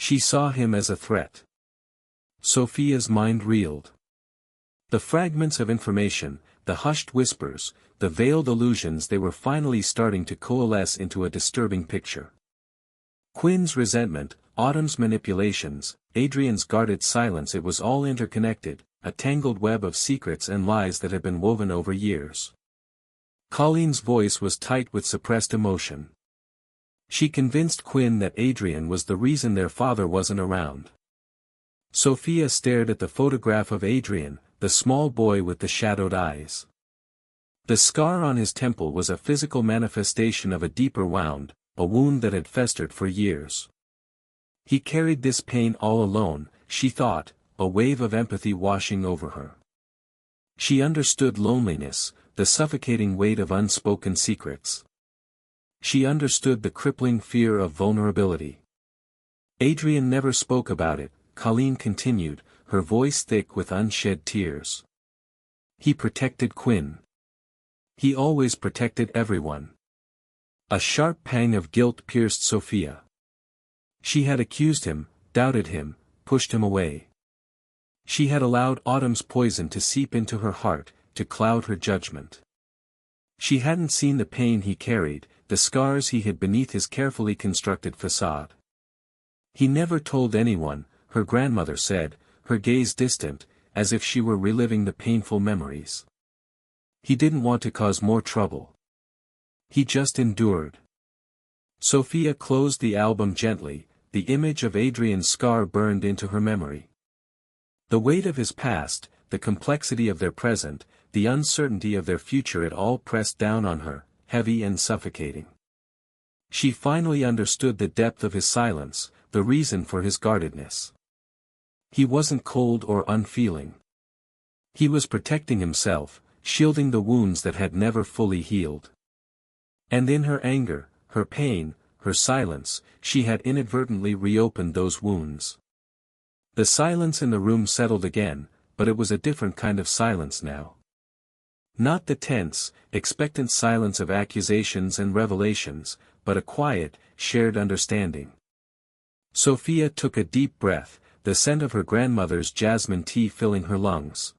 She saw him as a threat. Sophia's mind reeled. The fragments of information, the hushed whispers, the veiled allusions, they were finally starting to coalesce into a disturbing picture. Quinn's resentment, Autumn's manipulations, Adrian's guarded silence, it was all interconnected, a tangled web of secrets and lies that had been woven over years. Colleen's voice was tight with suppressed emotion. She convinced Quinn that Adrian was the reason their father wasn't around. Sophia stared at the photograph of Adrian, the small boy with the shadowed eyes. The scar on his temple was a physical manifestation of a deeper wound, a wound that had festered for years. He carried this pain all alone, she thought, a wave of empathy washing over her. She understood loneliness, the suffocating weight of unspoken secrets. She understood the crippling fear of vulnerability. Adrian never spoke about it, Colleen continued, her voice thick with unshed tears. He protected Quinn. He always protected everyone. A sharp pang of guilt pierced Sophia. She had accused him, doubted him, pushed him away. She had allowed Autumn's poison to seep into her heart, to cloud her judgment. She hadn't seen the pain he carried, the scars he hid beneath his carefully constructed facade. He never told anyone, her grandmother said, her gaze distant, as if she were reliving the painful memories. He didn't want to cause more trouble. He just endured. Sophia closed the album gently, the image of Adrian's scar burned into her memory. The weight of his past, the complexity of their present, the uncertainty of their future, it all pressed down on her, heavy and suffocating. She finally understood the depth of his silence, the reason for his guardedness. He wasn't cold or unfeeling. He was protecting himself, shielding the wounds that had never fully healed. And in her anger, her pain, her silence, she had inadvertently reopened those wounds. The silence in the room settled again, but it was a different kind of silence now. Not the tense, expectant silence of accusations and revelations, but a quiet, shared understanding. Sophia took a deep breath, the scent of her grandmother's jasmine tea filling her lungs.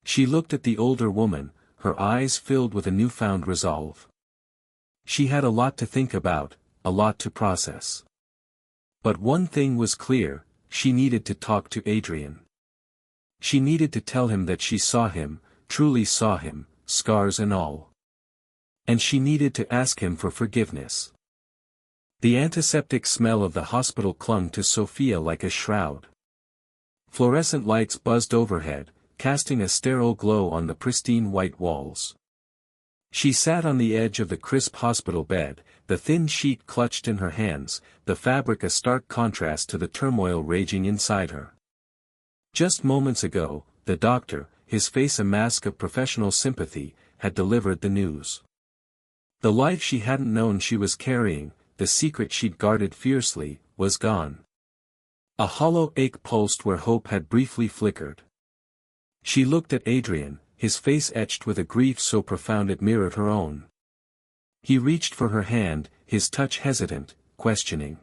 She looked at the older woman, her eyes filled with a newfound resolve. She had a lot to think about, a lot to process. But one thing was clear, she needed to talk to Adrian. She needed to tell him that she saw him, truly saw him, scars and all. And she needed to ask him for forgiveness. The antiseptic smell of the hospital clung to Sophia like a shroud. Fluorescent lights buzzed overhead, casting a sterile glow on the pristine white walls. She sat on the edge of the crisp hospital bed, the thin sheet clutched in her hands, the fabric a stark contrast to the turmoil raging inside her. Just moments ago, the doctor, his face a mask of professional sympathy, had delivered the news. The life she hadn't known she was carrying, the secret she'd guarded fiercely, was gone. A hollow ache pulsed where hope had briefly flickered. She looked at Adrian, his face etched with a grief so profound it mirrored her own. He reached for her hand, his touch hesitant, questioning.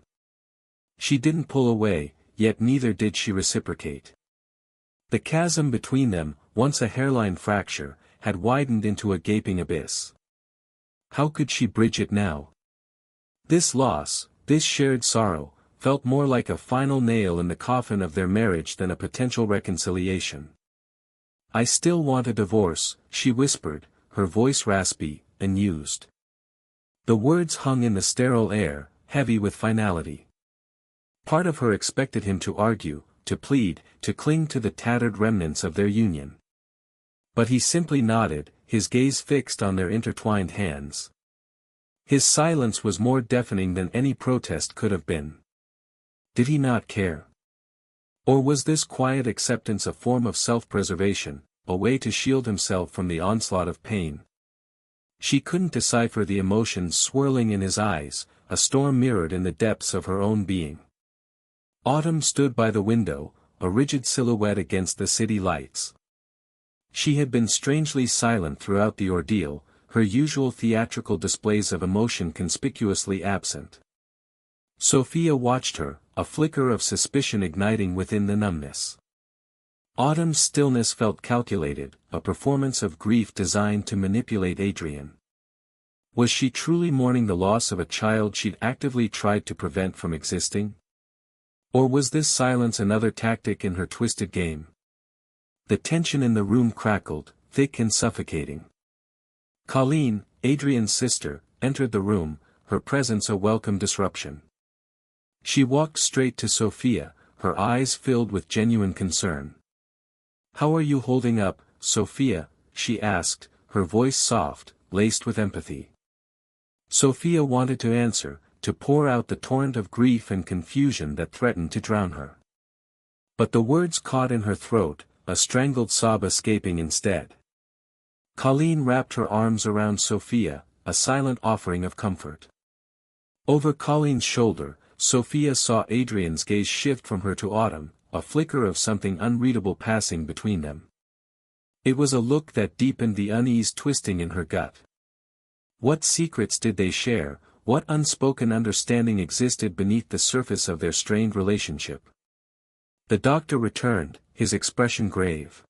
She didn't pull away, yet neither did she reciprocate. The chasm between them, once a hairline fracture, had widened into a gaping abyss. How could she bridge it now? This loss, this shared sorrow, felt more like a final nail in the coffin of their marriage than a potential reconciliation. "I still want a divorce," she whispered, her voice raspy, unused. The words hung in the sterile air, heavy with finality. Part of her expected him to argue, to plead, to cling to the tattered remnants of their union. But he simply nodded, his gaze fixed on their intertwined hands. His silence was more deafening than any protest could have been. Did he not care? Or was this quiet acceptance a form of self-preservation, a way to shield himself from the onslaught of pain? She couldn't decipher the emotions swirling in his eyes, a storm mirrored in the depths of her own being. Autumn stood by the window, a rigid silhouette against the city lights. She had been strangely silent throughout the ordeal, her usual theatrical displays of emotion conspicuously absent. Sophia watched her, a flicker of suspicion igniting within the numbness. Autumn's stillness felt calculated, a performance of grief designed to manipulate Adrian. Was she truly mourning the loss of a child she'd actively tried to prevent from existing? Or was this silence another tactic in her twisted game? The tension in the room crackled, thick and suffocating. Colleen, Adrian's sister, entered the room, her presence a welcome disruption. She walked straight to Sophia, her eyes filled with genuine concern. "How are you holding up, Sophia?" she asked, her voice soft, laced with empathy. Sophia wanted to answer, to pour out the torrent of grief and confusion that threatened to drown her. But the words caught in her throat, a strangled sob escaping instead. Colleen wrapped her arms around Sophia, a silent offering of comfort. Over Colleen's shoulder, Sophia saw Adrian's gaze shift from her to Autumn, a flicker of something unreadable passing between them. It was a look that deepened the unease twisting in her gut. What secrets did they share, what unspoken understanding existed beneath the surface of their strained relationship? The doctor returned, his expression grave.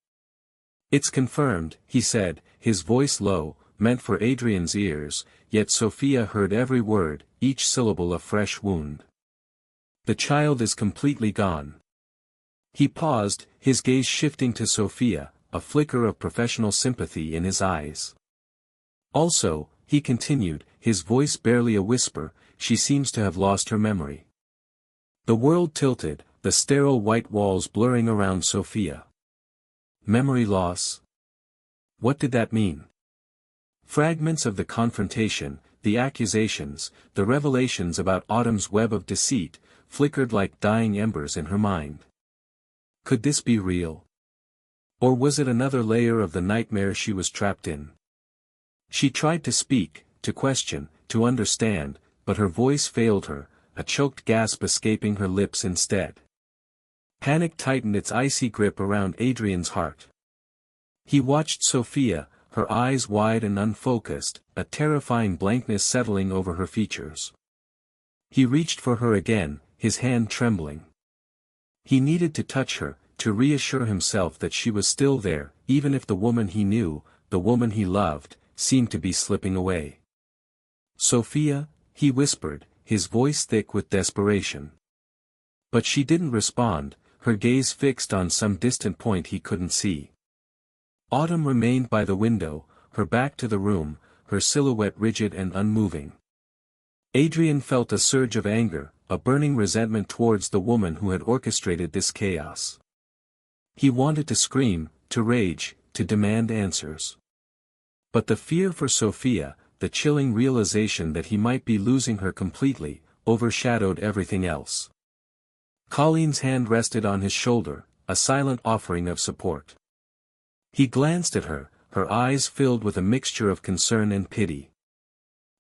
"It's confirmed," he said, his voice low, meant for Adrian's ears, yet Sophia heard every word, each syllable a fresh wound. "The child is completely gone." He paused, his gaze shifting to Sophia, a flicker of professional sympathy in his eyes. "Also," he continued, his voice barely a whisper, "she seems to have lost her memory." The world tilted, the sterile white walls blurring around Sophia. Memory loss? What did that mean? Fragments of the confrontation, the accusations, the revelations about Autumn's web of deceit, flickered like dying embers in her mind. Could this be real? Or was it another layer of the nightmare she was trapped in? She tried to speak, to question, to understand, but her voice failed her, a choked gasp escaping her lips instead. Panic tightened its icy grip around Adrian's heart. He watched Sophia, her eyes wide and unfocused, a terrifying blankness settling over her features. He reached for her again, his hand trembling. He needed to touch her, to reassure himself that she was still there, even if the woman he knew, the woman he loved, seemed to be slipping away. "Sophia," he whispered, his voice thick with desperation. But she didn't respond, her gaze fixed on some distant point he couldn't see. Autumn remained by the window, her back to the room, her silhouette rigid and unmoving. Adrian felt a surge of anger, a burning resentment towards the woman who had orchestrated this chaos. He wanted to scream, to rage, to demand answers. But the fear for Sophia, the chilling realization that he might be losing her completely, overshadowed everything else. Colleen's hand rested on his shoulder, a silent offering of support. He glanced at her, her eyes filled with a mixture of concern and pity.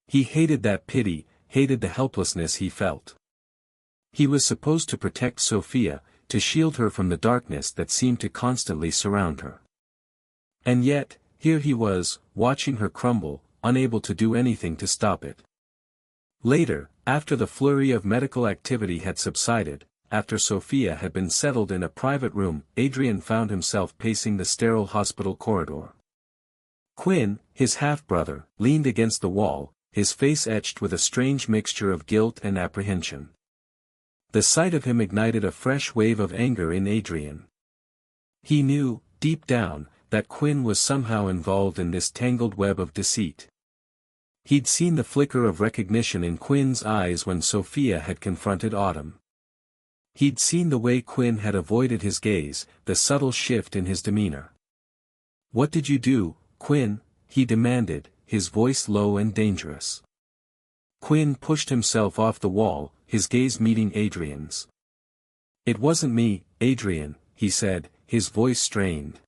He hated that pity, hated the helplessness he felt. He was supposed to protect Sophia, to shield her from the darkness that seemed to constantly surround her. And yet, here he was, watching her crumble, unable to do anything to stop it. Later, after the flurry of medical activity had subsided, after Sophia had been settled in a private room, Adrian found himself pacing the sterile hospital corridor. Quinn, his half-brother, leaned against the wall, his face etched with a strange mixture of guilt and apprehension. The sight of him ignited a fresh wave of anger in Adrian. He knew, deep down, that Quinn was somehow involved in this tangled web of deceit. He'd seen the flicker of recognition in Quinn's eyes when Sophia had confronted Autumn. He'd seen the way Quinn had avoided his gaze, the subtle shift in his demeanor. "What did you do, Quinn?" he demanded, his voice low and dangerous. Quinn pushed himself off the wall, his gaze meeting Adrian's. "It wasn't me," Adrian," he said, his voice strained.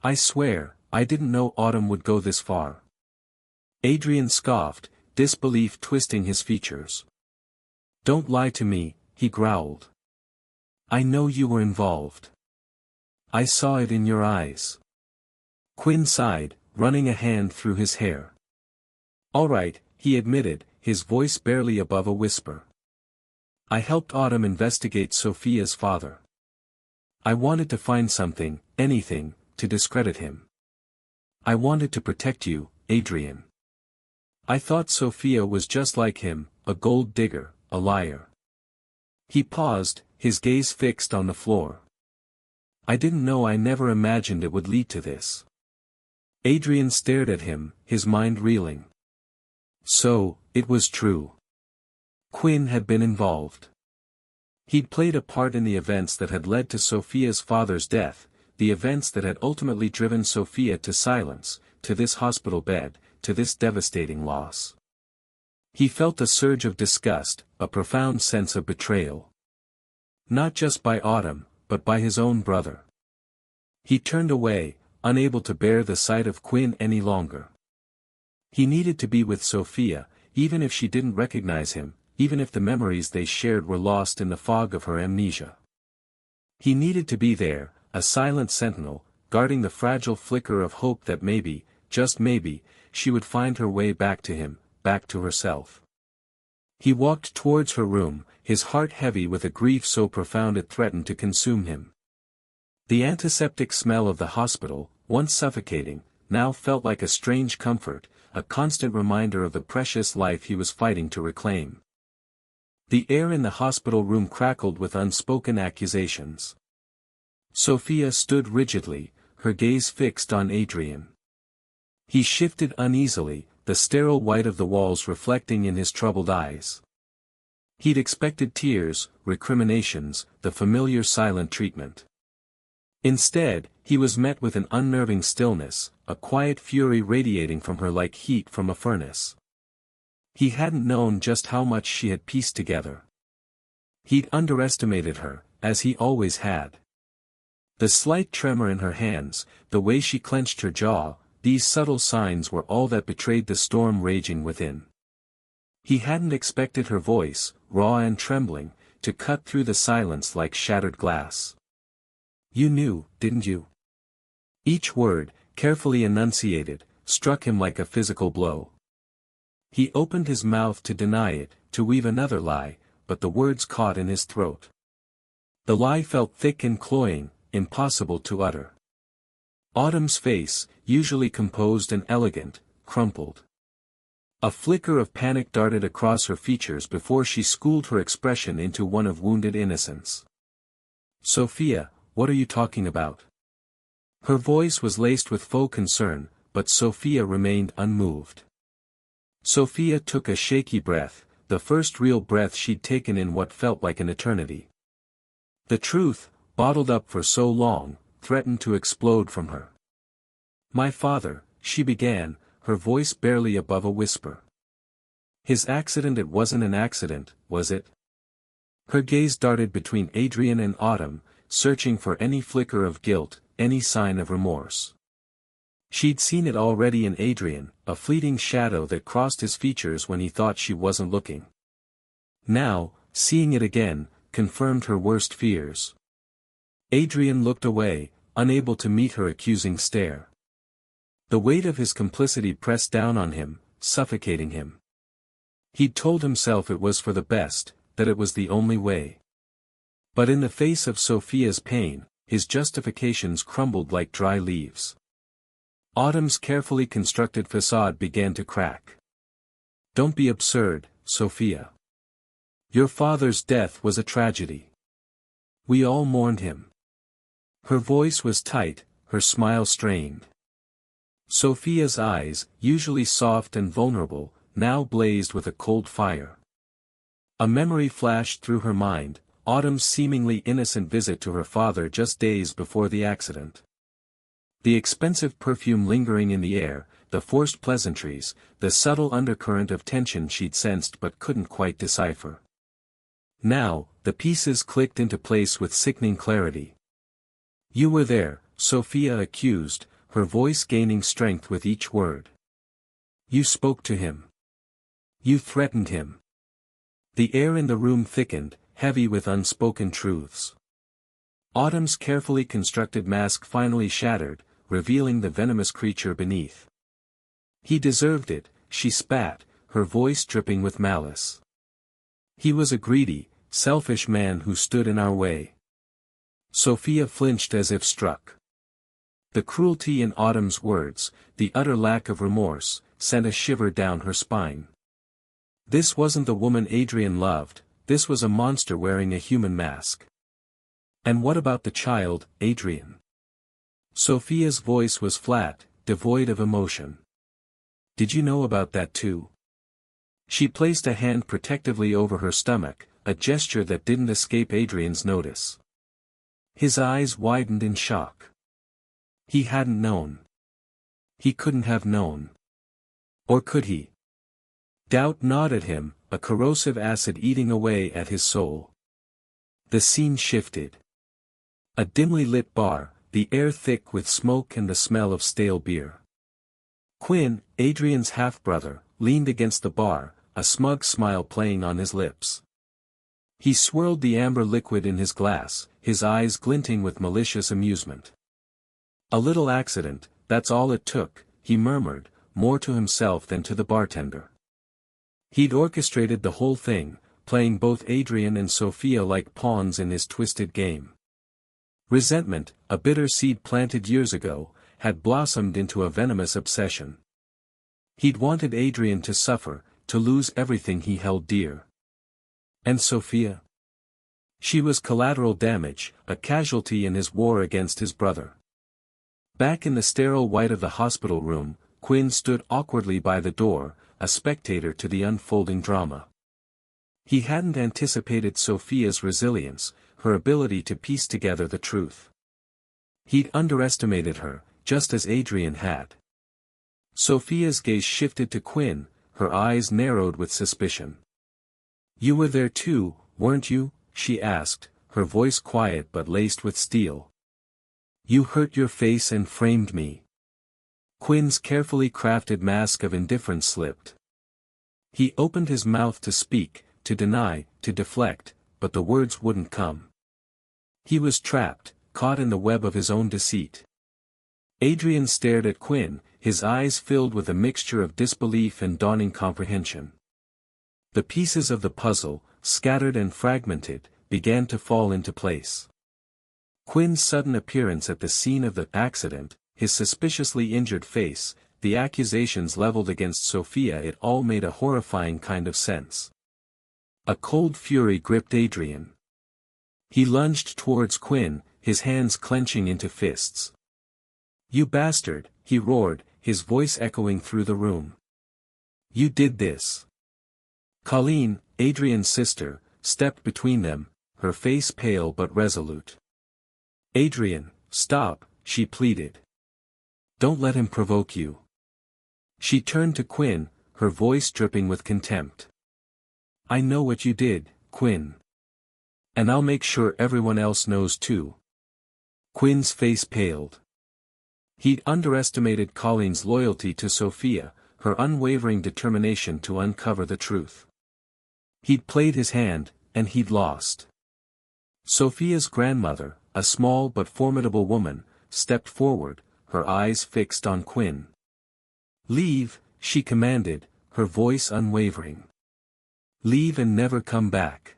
"I swear, I didn't know Autumn would go this far." Adrian scoffed, disbelief twisting his features. "Don't lie to me," he growled. "I know you were involved. I saw it in your eyes." Quinn sighed, running a hand through his hair. "All right," he admitted, his voice barely above a whisper. "I helped Autumn investigate Sophia's father. I wanted to find something, anything, to discredit him. I wanted to protect you, Adrian. I thought Sophia was just like him, a gold digger, a liar." He paused, his gaze fixed on the floor. "I didn't know, I never imagined it would lead to this." Adrian stared at him, his mind reeling. So, it was true. Quinn had been involved. He'd played a part in the events that had led to Sophia's father's death, the events that had ultimately driven Sophia to silence, to this hospital bed, to this devastating loss. He felt a surge of disgust, a profound sense of betrayal. Not just by Autumn, but by his own brother. He turned away, unable to bear the sight of Quinn any longer. He needed to be with Sophia, even if she didn't recognize him, even if the memories they shared were lost in the fog of her amnesia. He needed to be there, a silent sentinel, guarding the fragile flicker of hope that maybe, just maybe, she would find her way back to him, back to herself. He walked towards her room, his heart heavy with a grief so profound it threatened to consume him. The antiseptic smell of the hospital, once suffocating, now felt like a strange comfort, a constant reminder of the precious life he was fighting to reclaim. The air in the hospital room crackled with unspoken accusations. Sophia stood rigidly, her gaze fixed on Adrian. He shifted uneasily, the sterile white of the walls reflecting in his troubled eyes. He'd expected tears, recriminations, the familiar silent treatment. Instead, he was met with an unnerving stillness, a quiet fury radiating from her like heat from a furnace. He hadn't known just how much she had pieced together. He'd underestimated her, as he always had. The slight tremor in her hands, the way she clenched her jaw, these subtle signs were all that betrayed the storm raging within. He hadn't expected her voice, raw and trembling, to cut through the silence like shattered glass. "You knew, didn't you?" Each word, carefully enunciated, struck him like a physical blow. He opened his mouth to deny it, to weave another lie, but the words caught in his throat. The lie felt thick and cloying, impossible to utter. Autumn's face, usually composed and elegant, crumpled. A flicker of panic darted across her features before she schooled her expression into one of wounded innocence. "Sophia, what are you talking about?" Her voice was laced with faux concern, but Sophia remained unmoved. Sophia took a shaky breath, the first real breath she'd taken in what felt like an eternity. The truth, bottled up for so long, threatened to explode from her. "My father," she began, her voice barely above a whisper. "His accident, it wasn't an accident, was it?" Her gaze darted between Adrian and Autumn, searching for any flicker of guilt, any sign of remorse. She'd seen it already in Adrian, a fleeting shadow that crossed his features when he thought she wasn't looking. Now, seeing it again, confirmed her worst fears. Adrian looked away, unable to meet her accusing stare. The weight of his complicity pressed down on him, suffocating him. He'd told himself it was for the best, that it was the only way. But in the face of Sophia's pain, his justifications crumbled like dry leaves. Autumn's carefully constructed facade began to crack. "Don't be absurd, Sophia. Your father's death was a tragedy. We all mourned him." Her voice was tight, her smile strained. Sophia's eyes, usually soft and vulnerable, now blazed with a cold fire. A memory flashed through her mind, Autumn's seemingly innocent visit to her father just days before the accident. The expensive perfume lingering in the air, the forced pleasantries, the subtle undercurrent of tension she'd sensed but couldn't quite decipher. Now, the pieces clicked into place with sickening clarity. "You were there," Sophia accused, her voice gaining strength with each word. "You spoke to him. You threatened him." The air in the room thickened, heavy with unspoken truths. Autumn's carefully constructed mask finally shattered, revealing the venomous creature beneath. "He deserved it," she spat, her voice dripping with malice. "He was a greedy, selfish man who stood in our way." Sophia flinched as if struck. The cruelty in Autumn's words, the utter lack of remorse, sent a shiver down her spine. This wasn't the woman Adrian loved, this was a monster wearing a human mask. "And what about the child, Adrian?" Sophia's voice was flat, devoid of emotion. "Did you know about that too?" She placed a hand protectively over her stomach, a gesture that didn't escape Adrian's notice. His eyes widened in shock. He hadn't known. He couldn't have known. Or could he? Doubt gnawed at him, a corrosive acid eating away at his soul. The scene shifted. A dimly lit bar, the air thick with smoke and the smell of stale beer. Quinn, Adrian's half-brother, leaned against the bar, a smug smile playing on his lips. He swirled the amber liquid in his glass, his eyes glinting with malicious amusement. "A little accident, that's all it took," he murmured, more to himself than to the bartender. He'd orchestrated the whole thing, playing both Adrian and Sophia like pawns in his twisted game. Resentment, a bitter seed planted years ago, had blossomed into a venomous obsession. He'd wanted Adrian to suffer, to lose everything he held dear. And Sophia? She was collateral damage, a casualty in his war against his brother. Back in the sterile white of the hospital room, Quinn stood awkwardly by the door, a spectator to the unfolding drama. He hadn't anticipated Sophia's resilience, her ability to piece together the truth. He'd underestimated her, just as Adrian had. Sophia's gaze shifted to Quinn, her eyes narrowed with suspicion. "You were there too, weren't you?" she asked, her voice quiet but laced with steel. "You hurt your face and framed me." Quinn's carefully crafted mask of indifference slipped. He opened his mouth to speak, to deny, to deflect, but the words wouldn't come. He was trapped, caught in the web of his own deceit. Adrian stared at Quinn, his eyes filled with a mixture of disbelief and dawning comprehension. The pieces of the puzzle, scattered and fragmented, began to fall into place. Quinn's sudden appearance at the scene of the accident, his suspiciously injured face, the accusations leveled against Sophia, it all made a horrifying kind of sense. A cold fury gripped Adrian. He lunged towards Quinn, his hands clenching into fists. "You bastard," he roared, his voice echoing through the room. "You did this." Colleen, Adrian's sister, stepped between them, her face pale but resolute. "Adrian, stop," she pleaded. "Don't let him provoke you." She turned to Quinn, her voice dripping with contempt. "I know what you did, Quinn. And I'll make sure everyone else knows too." Quinn's face paled. He'd underestimated Colleen's loyalty to Sophia, her unwavering determination to uncover the truth. He'd played his hand, and he'd lost. Sophia's grandmother, a small but formidable woman, stepped forward, her eyes fixed on Quinn. "Leave," she commanded, her voice unwavering. "Leave and never come back."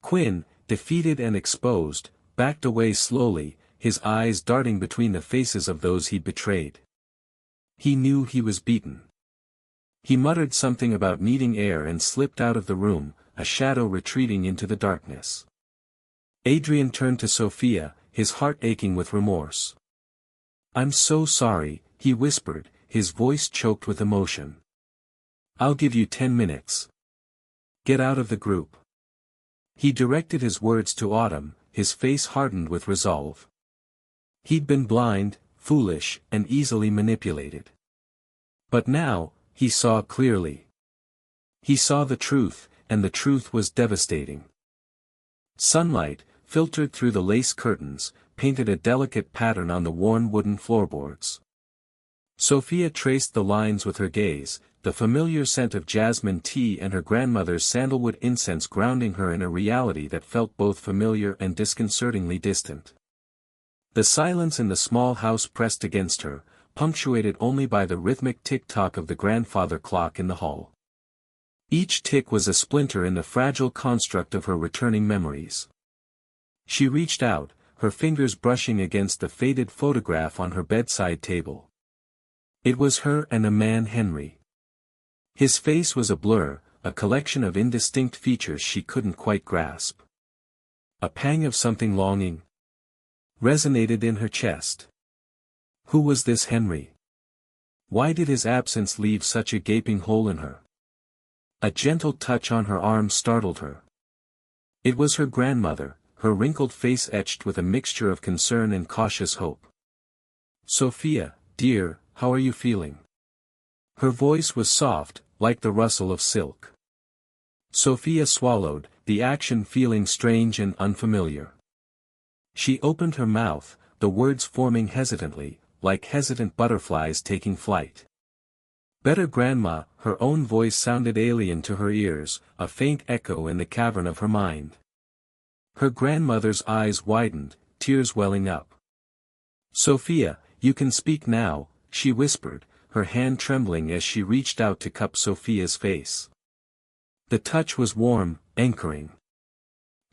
Quinn, defeated and exposed, backed away slowly, his eyes darting between the faces of those he'd betrayed. He knew he was beaten. He muttered something about needing air and slipped out of the room, a shadow retreating into the darkness. Adrian turned to Sophia, his heart aching with remorse. "I'm so sorry," he whispered, his voice choked with emotion. "I'll give you 10 minutes. Get out of the group." He directed his words to Autumn, his face hardened with resolve. He'd been blind, foolish, and easily manipulated. But now, he saw clearly. He saw the truth, and the truth was devastating. Sunlight, filtered through the lace curtains, painted a delicate pattern on the worn wooden floorboards. Sophia traced the lines with her gaze, the familiar scent of jasmine tea and her grandmother's sandalwood incense grounding her in a reality that felt both familiar and disconcertingly distant. The silence in the small house pressed against her, punctuated only by the rhythmic tick-tock of the grandfather clock in the hall. Each tick was a splinter in the fragile construct of her returning memories. She reached out, her fingers brushing against the faded photograph on her bedside table. It was her and a man, Henry. His face was a blur, a collection of indistinct features she couldn't quite grasp. A pang of something longing resonated in her chest. Who was this Henry? Why did his absence leave such a gaping hole in her? A gentle touch on her arm startled her. It was her grandmother, her wrinkled face etched with a mixture of concern and cautious hope. "Sophia, dear, how are you feeling?" Her voice was soft, like the rustle of silk. Sophia swallowed, the action feeling strange and unfamiliar. She opened her mouth, the words forming hesitantly, like hesitant butterflies taking flight. "Better grandma," her own voice sounded alien to her ears, a faint echo in the cavern of her mind. Her grandmother's eyes widened, tears welling up. "Sophia, you can speak now," she whispered, her hand trembling as she reached out to cup Sophia's face. The touch was warm, anchoring.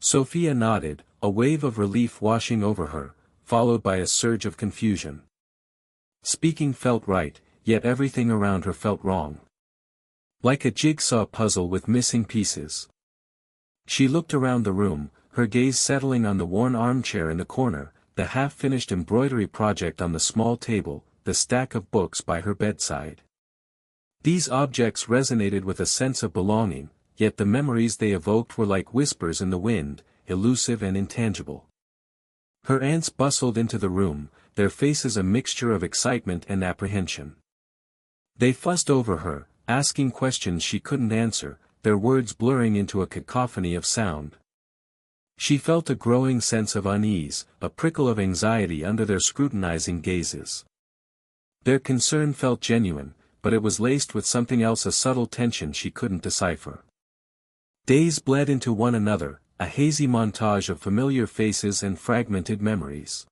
Sophia nodded, a wave of relief washing over her, followed by a surge of confusion. Speaking felt right, yet everything around her felt wrong. Like a jigsaw puzzle with missing pieces. She looked around the room, her gaze settling on the worn armchair in the corner, the half-finished embroidery project on the small table, the stack of books by her bedside. These objects resonated with a sense of belonging, yet the memories they evoked were like whispers in the wind, elusive and intangible. Her aunts bustled into the room, their faces a mixture of excitement and apprehension. They fussed over her, asking questions she couldn't answer, their words blurring into a cacophony of sound. She felt a growing sense of unease, a prickle of anxiety under their scrutinizing gazes. Their concern felt genuine, but it was laced with something else, a subtle tension she couldn't decipher. Days bled into one another, a hazy montage of familiar faces and fragmented memories.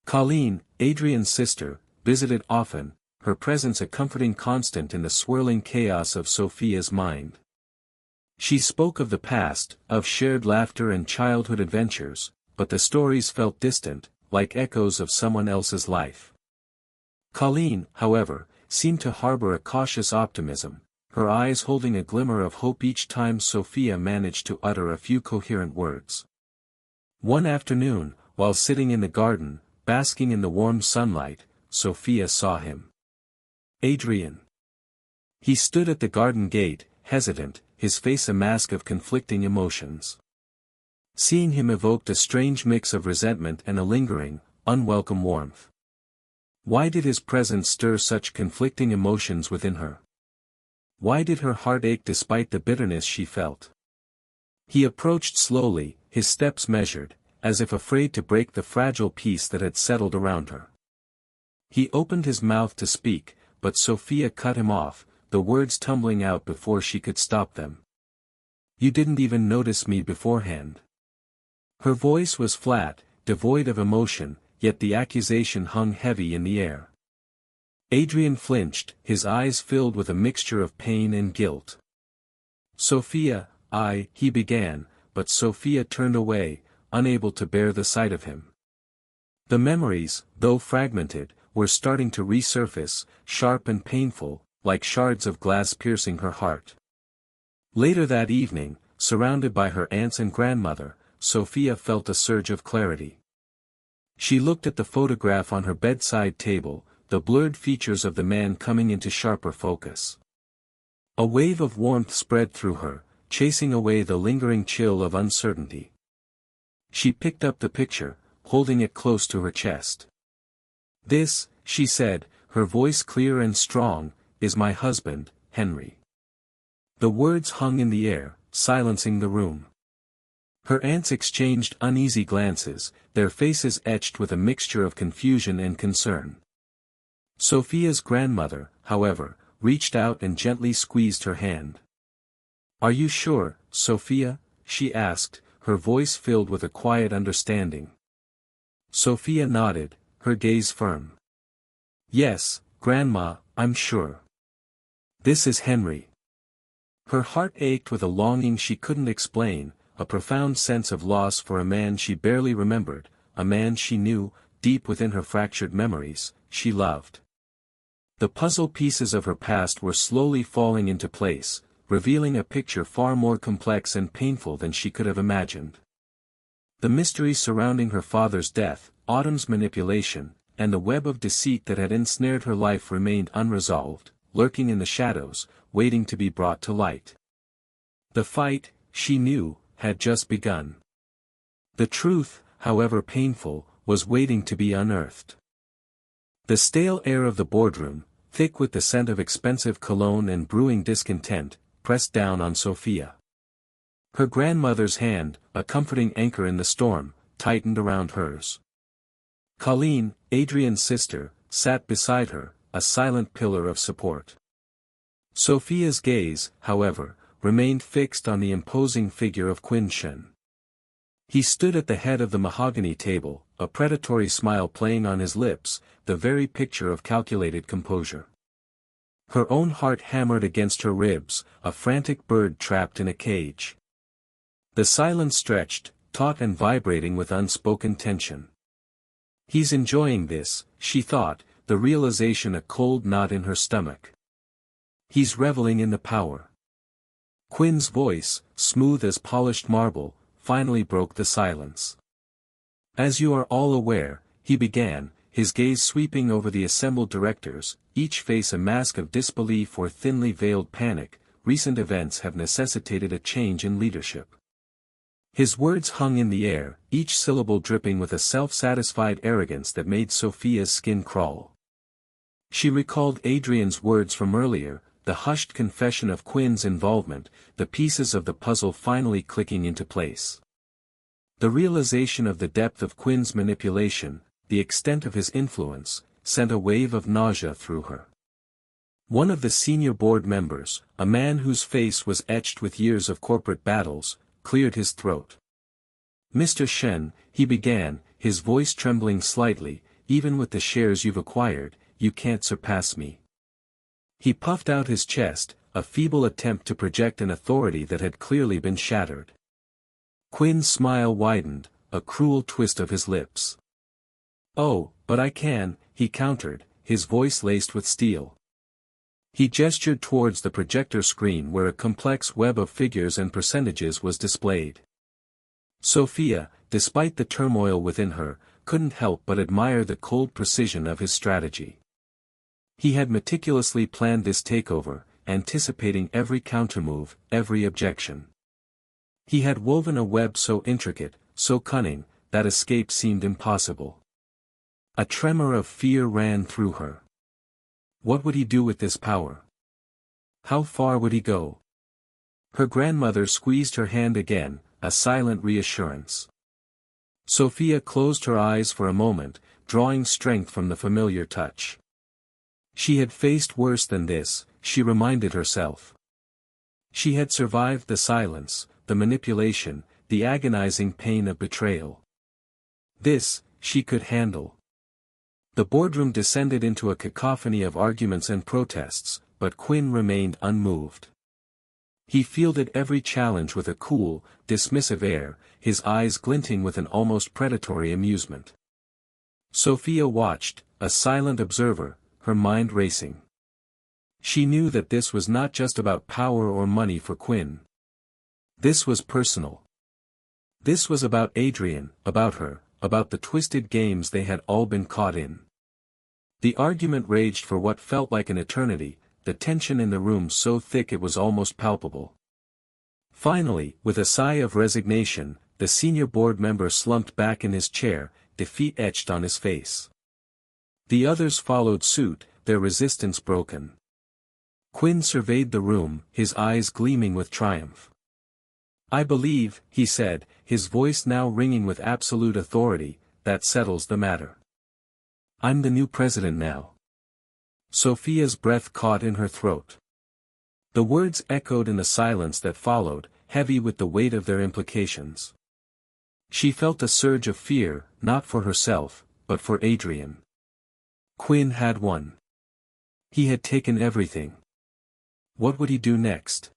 Colleen, Adrian's sister, visited often, her presence a comforting constant in the swirling chaos of Sophia's mind. She spoke of the past, of shared laughter and childhood adventures, but the stories felt distant, like echoes of someone else's life. Colleen, however, seemed to harbor a cautious optimism, her eyes holding a glimmer of hope each time Sophia managed to utter a few coherent words. One afternoon, while sitting in the garden, basking in the warm sunlight, Sophia saw him. Adrian. He stood at the garden gate, hesitant, his face a mask of conflicting emotions. Seeing him evoked a strange mix of resentment and a lingering, unwelcome warmth. Why did his presence stir such conflicting emotions within her? Why did her heart ache despite the bitterness she felt? He approached slowly, his steps measured, as if afraid to break the fragile peace that had settled around her. He opened his mouth to speak, but Sophia cut him off, the words tumbling out before she could stop them. "You didn't even notice me beforehand." Her voice was flat, devoid of emotion, yet the accusation hung heavy in the air. Adrian flinched, his eyes filled with a mixture of pain and guilt. "Sophia, he began, but Sophia turned away, unable to bear the sight of him. The memories, though fragmented, were starting to resurface, sharp and painful, like shards of glass piercing her heart. Later that evening, surrounded by her aunts and grandmother, Sophia felt a surge of clarity. She looked at the photograph on her bedside table, the blurred features of the man coming into sharper focus. A wave of warmth spread through her, chasing away the lingering chill of uncertainty. She picked up the picture, holding it close to her chest. "This," she said, her voice clear and strong, "is my husband, Henry." The words hung in the air, silencing the room. Her aunts exchanged uneasy glances, their faces etched with a mixture of confusion and concern. Sophia's grandmother, however, reached out and gently squeezed her hand. "Are you sure, Sophia?" she asked, her voice filled with a quiet understanding. Sophia nodded, her gaze firm. "Yes, Grandma, I'm sure. This is Henry." Her heart ached with a longing she couldn't explain, a profound sense of loss for a man she barely remembered, a man she knew, deep within her fractured memories, she loved. The puzzle pieces of her past were slowly falling into place, revealing a picture far more complex and painful than she could have imagined. The mystery surrounding her father's death, Autumn's manipulation, and the web of deceit that had ensnared her life remained unresolved, lurking in the shadows, waiting to be brought to light. The fight, she knew, had just begun. The truth, however painful, was waiting to be unearthed. The stale air of the boardroom, thick with the scent of expensive cologne and brewing discontent, pressed down on Sophia. Her grandmother's hand, a comforting anchor in the storm, tightened around hers. Colleen, Adrian's sister, sat beside her, a silent pillar of support. Sophia's gaze, however, remained fixed on the imposing figure of Quinn Shen. He stood at the head of the mahogany table, a predatory smile playing on his lips, the very picture of calculated composure. Her own heart hammered against her ribs, a frantic bird trapped in a cage. The silence stretched, taut and vibrating with unspoken tension. "He's enjoying this," she thought, the realization a cold knot in her stomach. "He's reveling in the power." Quinn's voice, smooth as polished marble, finally broke the silence. "As you are all aware," he began, his gaze sweeping over the assembled directors, each face a mask of disbelief or thinly veiled panic, "recent events have necessitated a change in leadership." His words hung in the air, each syllable dripping with a self-satisfied arrogance that made Sophia's skin crawl. She recalled Adrian's words from earlier, the hushed confession of Quinn's involvement, the pieces of the puzzle finally clicking into place. The realization of the depth of Quinn's manipulation, the extent of his influence, sent a wave of nausea through her. One of the senior board members, a man whose face was etched with years of corporate battles, cleared his throat. "Mr. Shen," he began, his voice trembling slightly, "even with the shares you've acquired, you can't surpass me." He puffed out his chest, a feeble attempt to project an authority that had clearly been shattered. Quinn's smile widened, a cruel twist of his lips. "Oh, but I can," he countered, his voice laced with steel. He gestured towards the projector screen where a complex web of figures and percentages was displayed. Sophia, despite the turmoil within her, couldn't help but admire the cold precision of his strategy. He had meticulously planned this takeover, anticipating every countermove, every objection. He had woven a web so intricate, so cunning, that escape seemed impossible. A tremor of fear ran through her. What would he do with this power? How far would he go? Her grandmother squeezed her hand again, a silent reassurance. Sophia closed her eyes for a moment, drawing strength from the familiar touch. She had faced worse than this, she reminded herself. She had survived the silence, the manipulation, the agonizing pain of betrayal. This, she could handle. The boardroom descended into a cacophony of arguments and protests, but Quinn remained unmoved. He fielded every challenge with a cool, dismissive air, his eyes glinting with an almost predatory amusement. Sophia watched, a silent observer, her mind racing. She knew that this was not just about power or money for Quinn. This was personal. This was about Adrian, about her, about the twisted games they had all been caught in. The argument raged for what felt like an eternity, the tension in the room so thick it was almost palpable. Finally, with a sigh of resignation, the senior board member slumped back in his chair, defeat etched on his face. The others followed suit, their resistance broken. Quinn surveyed the room, his eyes gleaming with triumph. "I believe," he said, his voice now ringing with absolute authority, "that settles the matter. I'm the new president now." Sophia's breath caught in her throat. The words echoed in the silence that followed, heavy with the weight of their implications. She felt a surge of fear, not for herself, but for Adrian. Quinn had won. He had taken everything. What would he do next?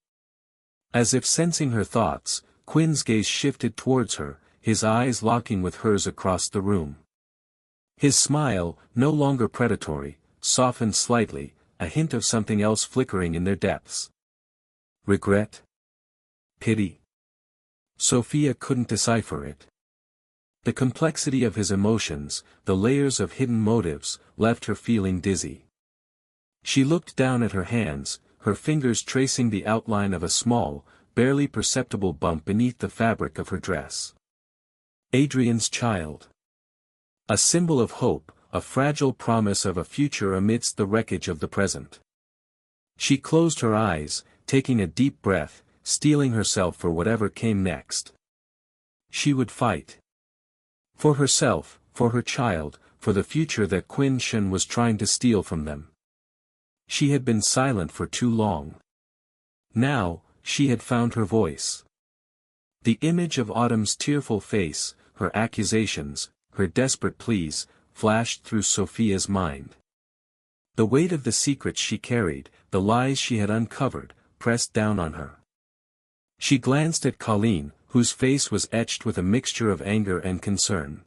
As if sensing her thoughts, Quinn's gaze shifted towards her, his eyes locking with hers across the room. His smile, no longer predatory, softened slightly, a hint of something else flickering in their depths. Regret? Pity? Sophia couldn't decipher it. The complexity of his emotions, the layers of hidden motives, left her feeling dizzy. She looked down at her hands, her fingers tracing the outline of a small, barely perceptible bump beneath the fabric of her dress. Adrian's child. A symbol of hope, a fragile promise of a future amidst the wreckage of the present. She closed her eyes, taking a deep breath, steeling herself for whatever came next. She would fight. For herself, for her child, for the future that Quinn Shen was trying to steal from them. She had been silent for too long. Now, she had found her voice. The image of Autumn's tearful face, her accusations, her desperate pleas, flashed through Sophia's mind. The weight of the secrets she carried, the lies she had uncovered, pressed down on her. She glanced at Colleen, whose face was etched with a mixture of anger and concern.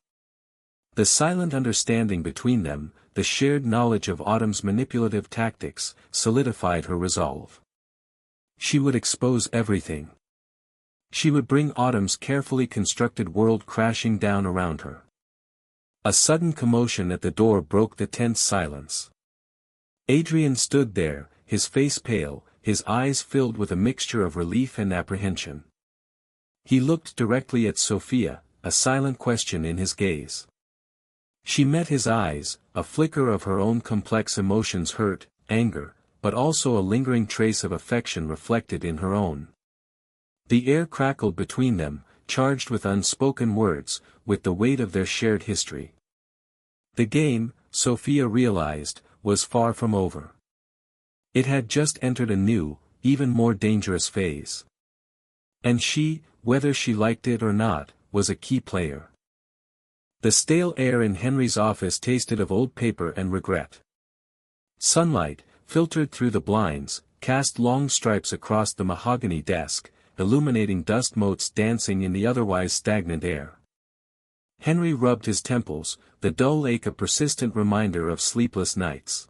The silent understanding between them, the shared knowledge of Autumn's manipulative tactics, solidified her resolve. She would expose everything. She would bring Autumn's carefully constructed world crashing down around her. A sudden commotion at the door broke the tense silence. Adrian stood there, his face pale, his eyes filled with a mixture of relief and apprehension. He looked directly at Sophia, a silent question in his gaze. She met his eyes, a flicker of her own complex emotions, hurt, anger, but also a lingering trace of affection reflected in her own. The air crackled between them, charged with unspoken words, with the weight of their shared history. The game, Sophia realized, was far from over. It had just entered a new, even more dangerous phase. And she, whether she liked it or not, was a key player. The stale air in Henry's office tasted of old paper and regret. Sunlight, filtered through the blinds, cast long stripes across the mahogany desk, illuminating dust motes dancing in the otherwise stagnant air. Henry rubbed his temples, the dull ache a persistent reminder of sleepless nights.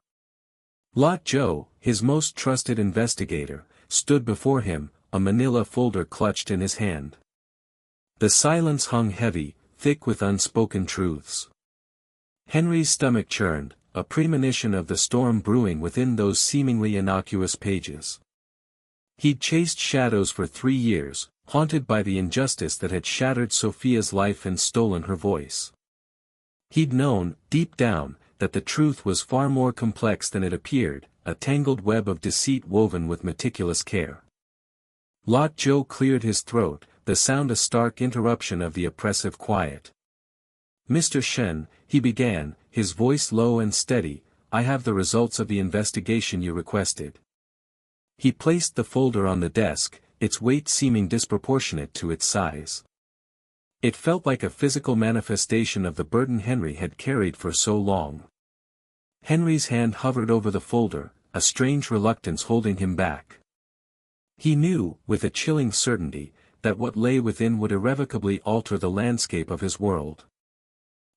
Lot Joe, his most trusted investigator, stood before him, a manila folder clutched in his hand. The silence hung heavy, thick with unspoken truths. Henry's stomach churned, a premonition of the storm brewing within those seemingly innocuous pages. He'd chased shadows for 3 years, haunted by the injustice that had shattered Sophia's life and stolen her voice. He'd known, deep down, that the truth was far more complex than it appeared, a tangled web of deceit woven with meticulous care. Lot Joe cleared his throat, the sound a stark interruption of the oppressive quiet. "Mr. Shen," he began, his voice low and steady, "I have the results of the investigation you requested." He placed the folder on the desk, its weight seeming disproportionate to its size. It felt like a physical manifestation of the burden Henry had carried for so long. Henry's hand hovered over the folder, a strange reluctance holding him back. He knew, with a chilling certainty, that what lay within would irrevocably alter the landscape of his world.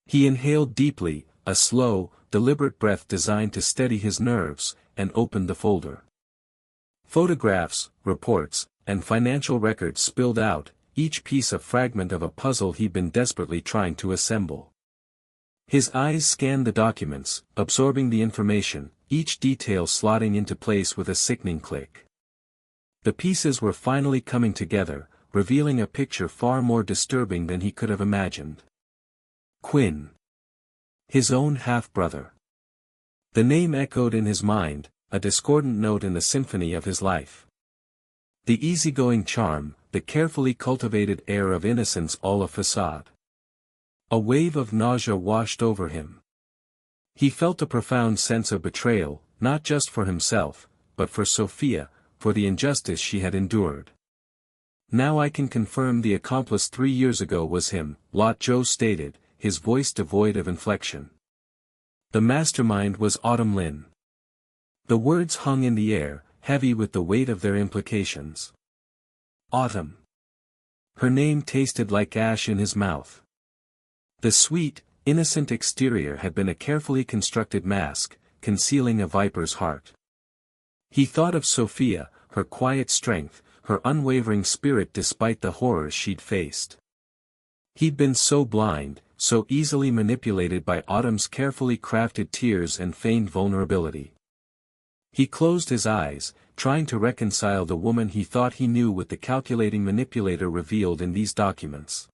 He inhaled deeply, a slow, deliberate breath designed to steady his nerves, and opened the folder. Photographs, reports, and financial records spilled out, each piece a fragment of a puzzle he'd been desperately trying to assemble. His eyes scanned the documents, absorbing the information, each detail slotting into place with a sickening click. The pieces were finally coming together, revealing a picture far more disturbing than he could have imagined. Quinn. His own half-brother. The name echoed in his mind, a discordant note in the symphony of his life. The easygoing charm, the carefully cultivated air of innocence all a facade. A wave of nausea washed over him. He felt a profound sense of betrayal, not just for himself, but for Sophia, for the injustice she had endured. "Now I can confirm the accomplice 3 years ago was him," Lot Joe stated, his voice devoid of inflection. The mastermind was Autumn Lynn. The words hung in the air, heavy with the weight of their implications. Autumn. Her name tasted like ash in his mouth. The sweet, innocent exterior had been a carefully constructed mask, concealing a viper's heart. He thought of Sophia, her quiet strength, her unwavering spirit despite the horrors she'd faced. He'd been so blind, so easily manipulated by Autumn's carefully crafted tears and feigned vulnerability. He closed his eyes, trying to reconcile the woman he thought he knew with the calculating manipulator revealed in these documents.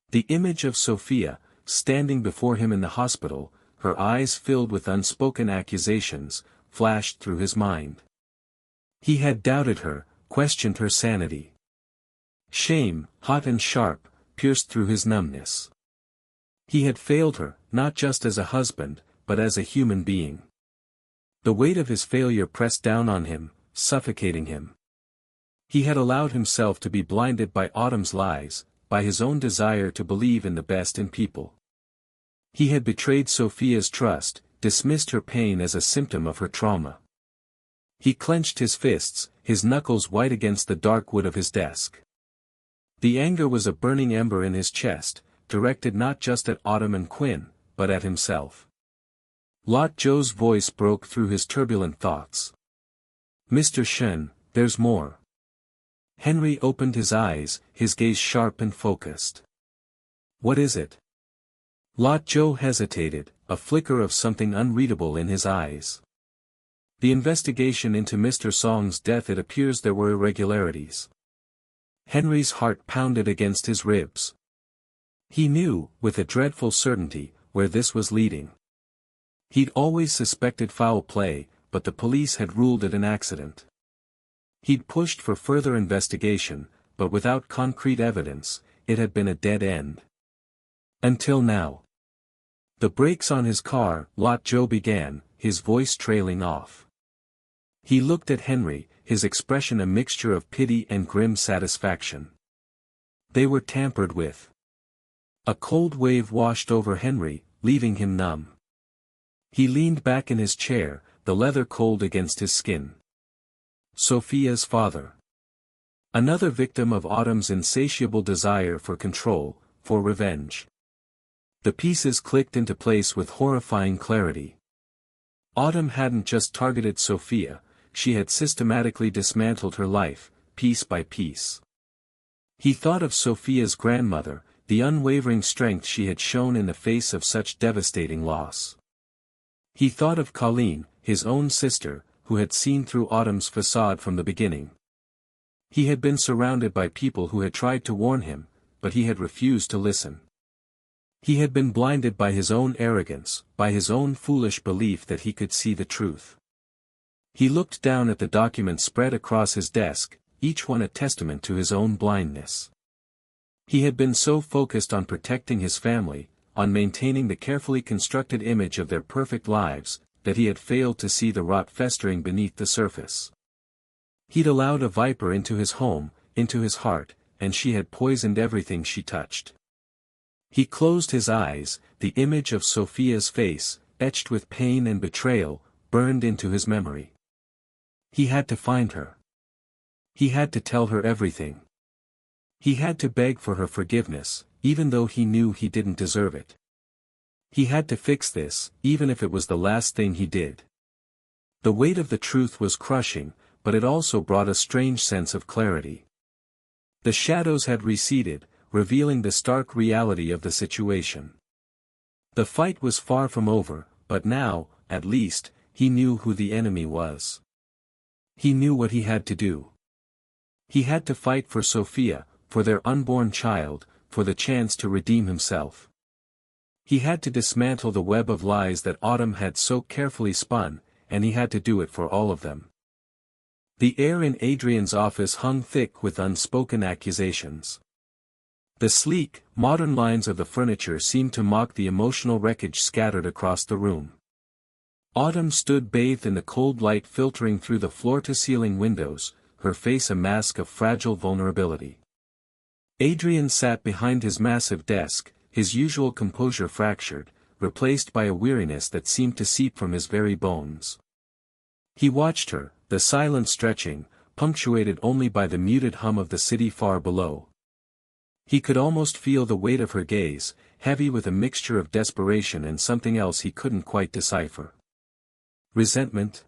The image of Sophia, standing before him in the hospital, her eyes filled with unspoken accusations, flashed through his mind. He had doubted her, questioned her sanity. Shame, hot and sharp, pierced through his numbness. He had failed her, not just as a husband, but as a human being. The weight of his failure pressed down on him, suffocating him. He had allowed himself to be blinded by Autumn's lies, by his own desire to believe in the best in people. He had betrayed Sophia's trust, dismissed her pain as a symptom of her trauma. He clenched his fists, his knuckles white against the dark wood of his desk. The anger was a burning ember in his chest, directed not just at Autumn and Quinn, but at himself. Lot Joe's voice broke through his turbulent thoughts. "Mr. Shen, there's more." Henry opened his eyes, his gaze sharp and focused. "What is it?" Lot Joe hesitated, a flicker of something unreadable in his eyes. "The investigation into Mr. Song's death, it appears there were irregularities." Henry's heart pounded against his ribs. He knew, with a dreadful certainty, where this was leading. He'd always suspected foul play, but the police had ruled it an accident. He'd pushed for further investigation, but without concrete evidence, it had been a dead end. Until now. "The brakes on his car," Lot Joe began, his voice trailing off. He looked at Henry, his expression a mixture of pity and grim satisfaction. "They were tampered with." A cold wave washed over Henry, leaving him numb. He leaned back in his chair, the leather cold against his skin. Sophia's father. Another victim of Autumn's insatiable desire for control, for revenge. The pieces clicked into place with horrifying clarity. Autumn hadn't just targeted Sophia, she had systematically dismantled her life, piece by piece. He thought of Sophia's grandmother, the unwavering strength she had shown in the face of such devastating loss. He thought of Colleen, his own sister, who had seen through Autumn's facade from the beginning. He had been surrounded by people who had tried to warn him, but he had refused to listen. He had been blinded by his own arrogance, by his own foolish belief that he could see the truth. He looked down at the documents spread across his desk, each one a testament to his own blindness. He had been so focused on protecting his family, on maintaining the carefully constructed image of their perfect lives, that he had failed to see the rot festering beneath the surface. He'd allowed a viper into his home, into his heart, and she had poisoned everything she touched. He closed his eyes, the image of Sophia's face, etched with pain and betrayal, burned into his memory. He had to find her. He had to tell her everything. He had to beg for her forgiveness, even though he knew he didn't deserve it. He had to fix this, even if it was the last thing he did. The weight of the truth was crushing, but it also brought a strange sense of clarity. The shadows had receded, revealing the stark reality of the situation. The fight was far from over, but now, at least, he knew who the enemy was. He knew what he had to do. He had to fight for Sophia, for their unborn child, for the chance to redeem himself. He had to dismantle the web of lies that Autumn had so carefully spun, and he had to do it for all of them. The air in Adrian's office hung thick with unspoken accusations. The sleek, modern lines of the furniture seemed to mock the emotional wreckage scattered across the room. Autumn stood bathed in the cold light filtering through the floor-to-ceiling windows, her face a mask of fragile vulnerability. Adrian sat behind his massive desk, his usual composure fractured, replaced by a weariness that seemed to seep from his very bones. He watched her, the silence stretching, punctuated only by the muted hum of the city far below. He could almost feel the weight of her gaze, heavy with a mixture of desperation and something else he couldn't quite decipher. Resentment?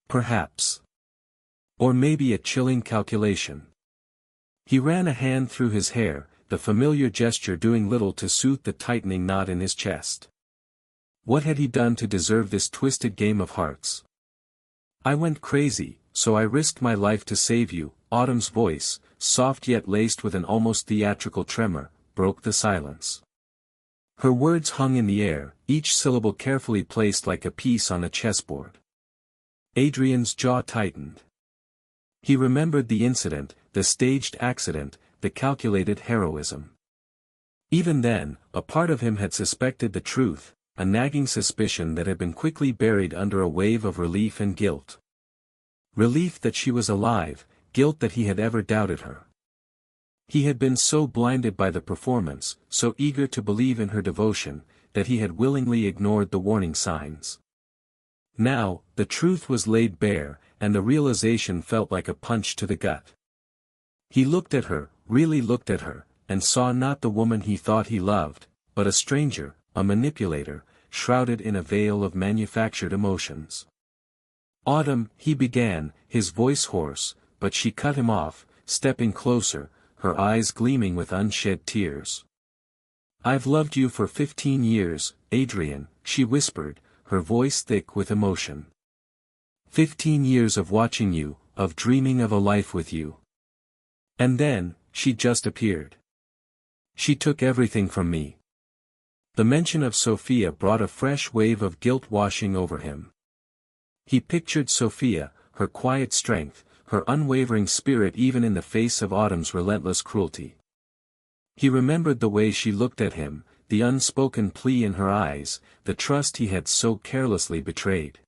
Perhaps. Or maybe a chilling calculation. He ran a hand through his hair, the familiar gesture doing little to soothe the tightening knot in his chest. What had he done to deserve this twisted game of hearts? I went crazy, so I risked my life to save you. Autumn's voice, soft yet laced with an almost theatrical tremor, broke the silence. Her words hung in the air, each syllable carefully placed like a piece on a chessboard. Adrian's jaw tightened. He remembered the incident, the staged accident, the calculated heroism. Even then, a part of him had suspected the truth, a nagging suspicion that had been quickly buried under a wave of relief and guilt. Relief that she was alive, guilt that he had ever doubted her. He had been so blinded by the performance, so eager to believe in her devotion, that he had willingly ignored the warning signs. Now, the truth was laid bare, and the realization felt like a punch to the gut. He looked at her, really looked at her, and saw not the woman he thought he loved, but a stranger, a manipulator, shrouded in a veil of manufactured emotions. Autumn, he began, his voice hoarse, but she cut him off, stepping closer, her eyes gleaming with unshed tears. I've loved you for 15 years, Adrian, she whispered, her voice thick with emotion. 15 years of watching you, of dreaming of a life with you. And then, she just appeared. She took everything from me. The mention of Sophia brought a fresh wave of guilt washing over him. He pictured Sophia, her quiet strength, her unwavering spirit even in the face of Autumn's relentless cruelty. He remembered the way she looked at him, the unspoken plea in her eyes, the trust he had so carelessly betrayed.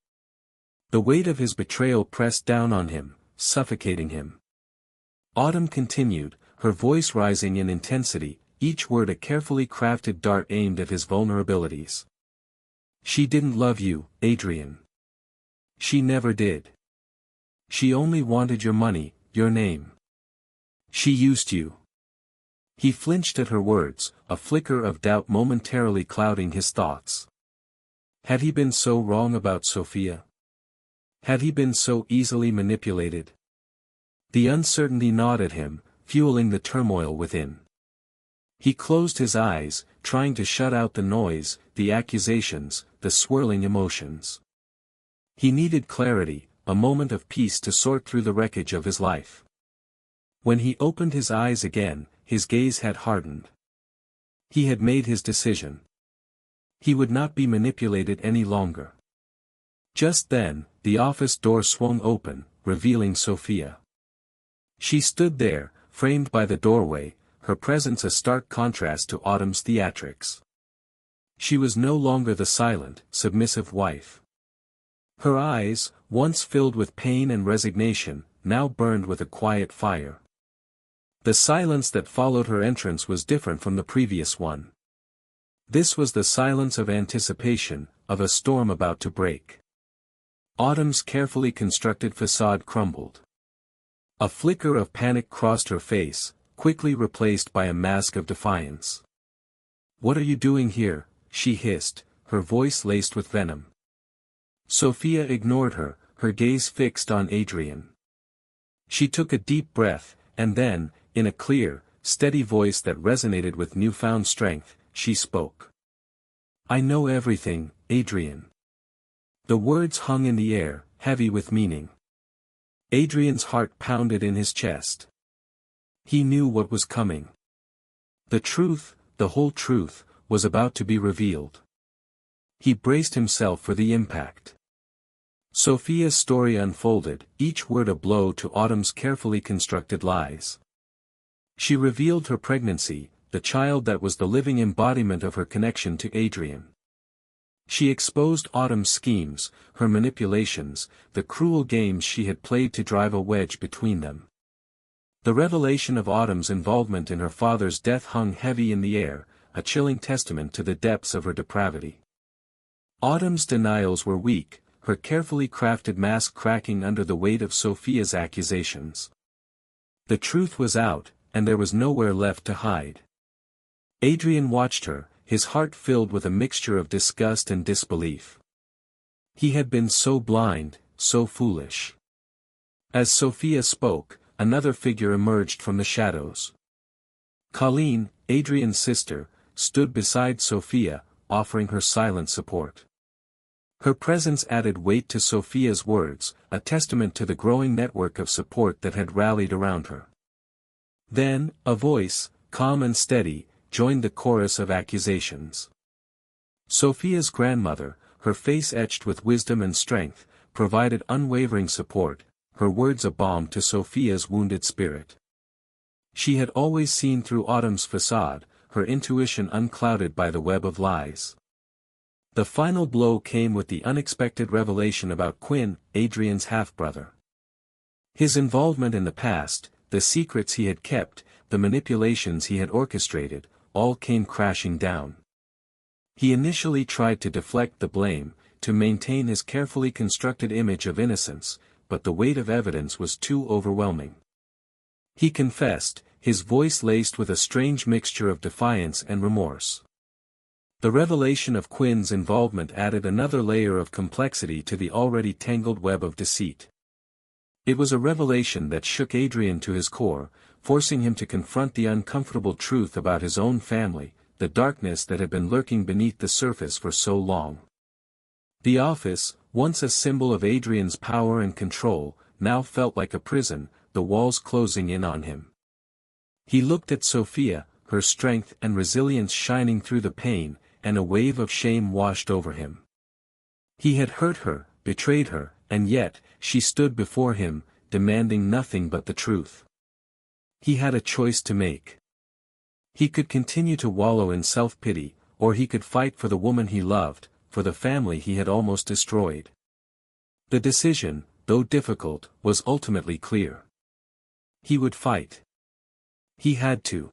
The weight of his betrayal pressed down on him, suffocating him. Autumn continued, her voice rising in intensity, each word a carefully crafted dart aimed at his vulnerabilities. She didn't love you, Adrian. She never did. She only wanted your money, your name. She used you. He flinched at her words, a flicker of doubt momentarily clouding his thoughts. Had he been so wrong about Sophia? Had he been so easily manipulated? The uncertainty gnawed at him, fueling the turmoil within. He closed his eyes, trying to shut out the noise, the accusations, the swirling emotions. He needed clarity, a moment of peace to sort through the wreckage of his life. When he opened his eyes again, his gaze had hardened. He had made his decision. He would not be manipulated any longer. Just then, the office door swung open, revealing Sophia. She stood there, framed by the doorway, her presence a stark contrast to Autumn's theatrics. She was no longer the silent, submissive wife. Her eyes, once filled with pain and resignation, now burned with a quiet fire. The silence that followed her entrance was different from the previous one. This was the silence of anticipation, of a storm about to break. Autumn's carefully constructed facade crumbled. A flicker of panic crossed her face, quickly replaced by a mask of defiance. "What are you doing here?" she hissed, her voice laced with venom. Sophia ignored her, her gaze fixed on Adrian. She took a deep breath, and then, in a clear, steady voice that resonated with newfound strength, she spoke. "I know everything, Adrian." The words hung in the air, heavy with meaning. Adrian's heart pounded in his chest. He knew what was coming. The truth, the whole truth, was about to be revealed. He braced himself for the impact. Sophia's story unfolded, each word a blow to Autumn's carefully constructed lies. She revealed her pregnancy, the child that was the living embodiment of her connection to Adrian. She exposed Autumn's schemes, her manipulations, the cruel games she had played to drive a wedge between them. The revelation of Autumn's involvement in her father's death hung heavy in the air, a chilling testament to the depths of her depravity. Autumn's denials were weak, her carefully crafted mask cracking under the weight of Sophia's accusations. The truth was out, and there was nowhere left to hide. Adrian watched her, his heart filled with a mixture of disgust and disbelief. He had been so blind, so foolish. As Sophia spoke, another figure emerged from the shadows. Colleen, Adrian's sister, stood beside Sophia, offering her silent support. Her presence added weight to Sophia's words, a testament to the growing network of support that had rallied around her. Then, a voice, calm and steady, joined the chorus of accusations. Sophia's grandmother, her face etched with wisdom and strength, provided unwavering support, her words a balm to Sophia's wounded spirit. She had always seen through Autumn's facade, her intuition unclouded by the web of lies. The final blow came with the unexpected revelation about Quinn, Adrian's half-brother. His involvement in the past, the secrets he had kept, the manipulations he had orchestrated, all came crashing down. He initially tried to deflect the blame, to maintain his carefully constructed image of innocence, but the weight of evidence was too overwhelming. He confessed, his voice laced with a strange mixture of defiance and remorse. The revelation of Quinn's involvement added another layer of complexity to the already tangled web of deceit. It was a revelation that shook Adrian to his core, forcing him to confront the uncomfortable truth about his own family, the darkness that had been lurking beneath the surface for so long. The office, once a symbol of Adrian's power and control, now felt like a prison, the walls closing in on him. He looked at Sophia, her strength and resilience shining through the pain, and a wave of shame washed over him. He had hurt her, betrayed her, and yet, she stood before him, demanding nothing but the truth. He had a choice to make. He could continue to wallow in self-pity, or he could fight for the woman he loved, for the family he had almost destroyed. The decision, though difficult, was ultimately clear. He would fight. He had to.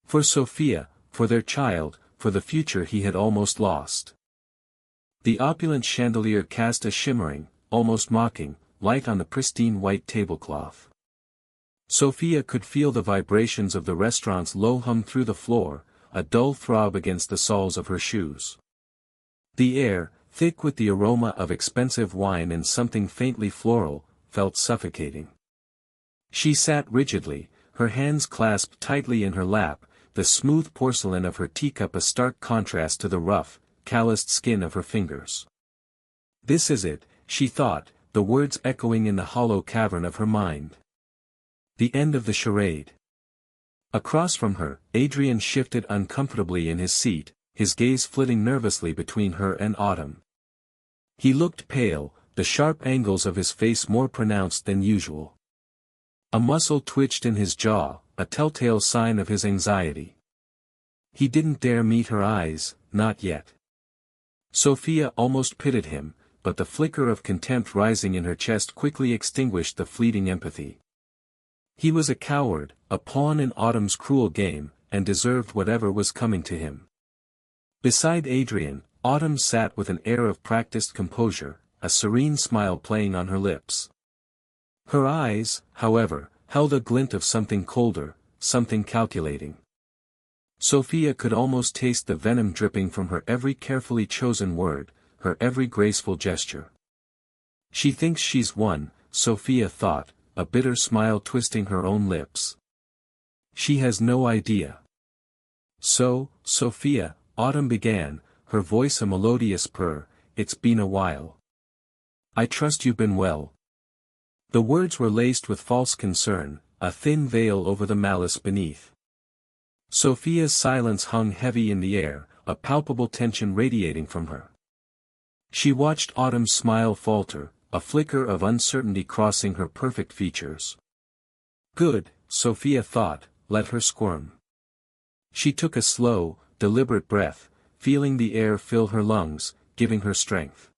For Sophia, for their child, for the future he had almost lost. The opulent chandelier cast a shimmering, almost mocking, light on the pristine white tablecloth. Sophia could feel the vibrations of the restaurant's low hum through the floor, a dull throb against the soles of her shoes. The air, thick with the aroma of expensive wine and something faintly floral, felt suffocating. She sat rigidly, her hands clasped tightly in her lap, the smooth porcelain of her teacup a stark contrast to the rough, calloused skin of her fingers. This is it, she thought, the words echoing in the hollow cavern of her mind. The end of the charade. Across from her, Adrian shifted uncomfortably in his seat, his gaze flitting nervously between her and Autumn. He looked pale, the sharp angles of his face more pronounced than usual. A muscle twitched in his jaw, a telltale sign of his anxiety. He didn't dare meet her eyes, not yet. Sophia almost pitied him, but the flicker of contempt rising in her chest quickly extinguished the fleeting empathy. He was a coward, a pawn in Autumn's cruel game, and deserved whatever was coming to him. Beside Adrian, Autumn sat with an air of practiced composure, a serene smile playing on her lips. Her eyes, however, held a glint of something colder, something calculating. Sophia could almost taste the venom dripping from her every carefully chosen word, her every graceful gesture. She thinks she's won, Sophia thought, a bitter smile twisting her own lips. She has no idea. So, Sophia, Autumn began, her voice a melodious purr, it's been a while. I trust you've been well. The words were laced with false concern, a thin veil over the malice beneath. Sophia's silence hung heavy in the air, a palpable tension radiating from her. She watched Autumn's smile falter, a flicker of uncertainty crossing her perfect features. Good, Sophia thought, let her squirm. She took a slow, deliberate breath, feeling the air fill her lungs, giving her strength.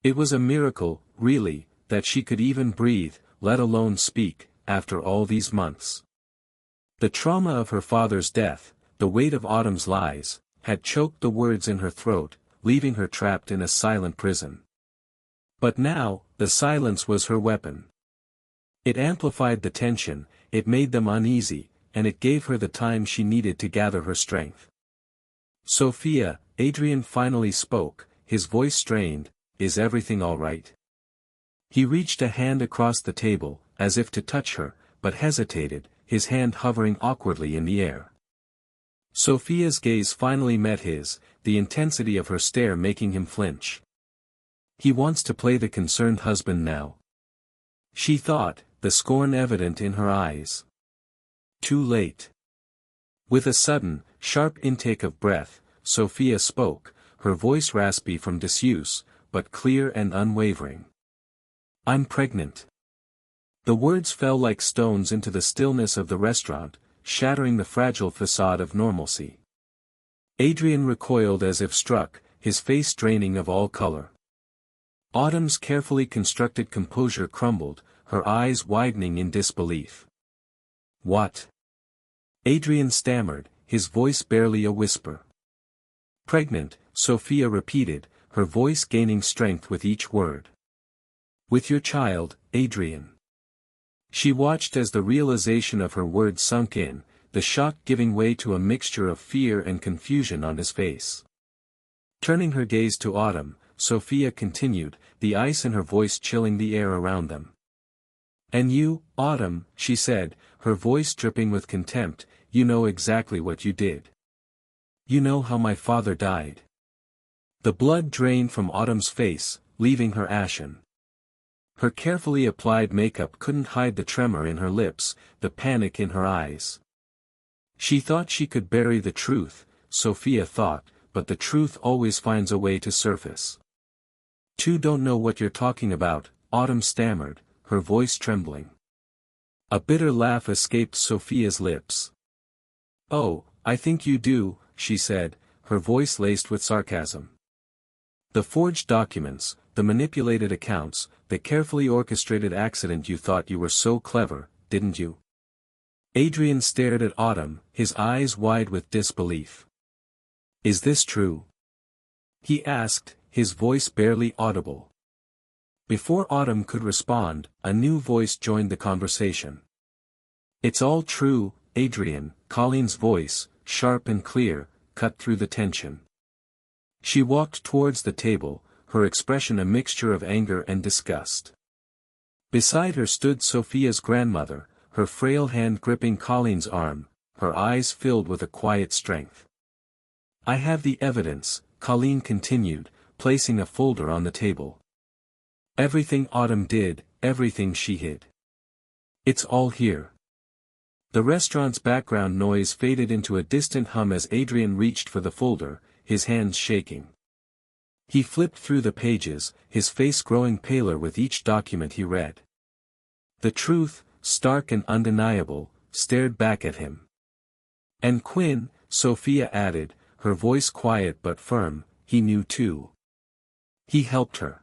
It was a miracle, really, that she could even breathe, let alone speak, after all these months. The trauma of her father's death, the weight of Autumn's lies, had choked the words in her throat, leaving her trapped in a silent prison. But now, the silence was her weapon. It amplified the tension, it made them uneasy, and it gave her the time she needed to gather her strength. Sophia, Adrian finally spoke, his voice strained, is everything all right? He reached a hand across the table, as if to touch her, but hesitated, his hand hovering awkwardly in the air. Sophia's gaze finally met his, the intensity of her stare making him flinch. He wants to play the concerned husband now. She thought, the scorn evident in her eyes. Too late. With a sudden, sharp intake of breath, Sophia spoke, her voice raspy from disuse, but clear and unwavering. I'm pregnant. The words fell like stones into the stillness of the restaurant, shattering the fragile facade of normalcy. Adrian recoiled as if struck, his face draining of all color. Autumn's carefully constructed composure crumbled, her eyes widening in disbelief. What? Adrian stammered, his voice barely a whisper. Pregnant, Sophia repeated, her voice gaining strength with each word. With your child, Adrian. She watched as the realization of her words sunk in, the shock giving way to a mixture of fear and confusion on his face. Turning her gaze to Autumn, Sophia continued, the ice in her voice chilling the air around them. And you, Autumn, she said, her voice dripping with contempt, you know exactly what you did. You know how my father died. The blood drained from Autumn's face, leaving her ashen. Her carefully applied makeup couldn't hide the tremor in her lips, the panic in her eyes. She thought she could bury the truth, Sophia thought, but the truth always finds a way to surface. You don't know what you're talking about, Autumn stammered, her voice trembling. A bitter laugh escaped Sophia's lips. Oh, I think you do, she said, her voice laced with sarcasm. The forged documents, the manipulated accounts, the carefully orchestrated accident, you thought you were so clever, didn't you? Adrian stared at Autumn, his eyes wide with disbelief. Is this true? He asked, his voice barely audible. Before Autumn could respond, a new voice joined the conversation. It's all true, Adrian, Colleen's voice, sharp and clear, cut through the tension. She walked towards the table, her expression a mixture of anger and disgust. Beside her stood Sophia's grandmother, her frail hand gripping Colleen's arm, her eyes filled with a quiet strength. I have the evidence, Colleen continued, placing a folder on the table. Everything Autumn did, everything she hid. It's all here. The restaurant's background noise faded into a distant hum as Adrian reached for the folder, his hands shaking. He flipped through the pages, his face growing paler with each document he read. The truth, stark and undeniable, stared back at him. And Quinn, Sophia added, her voice quiet but firm, he knew too. He helped her.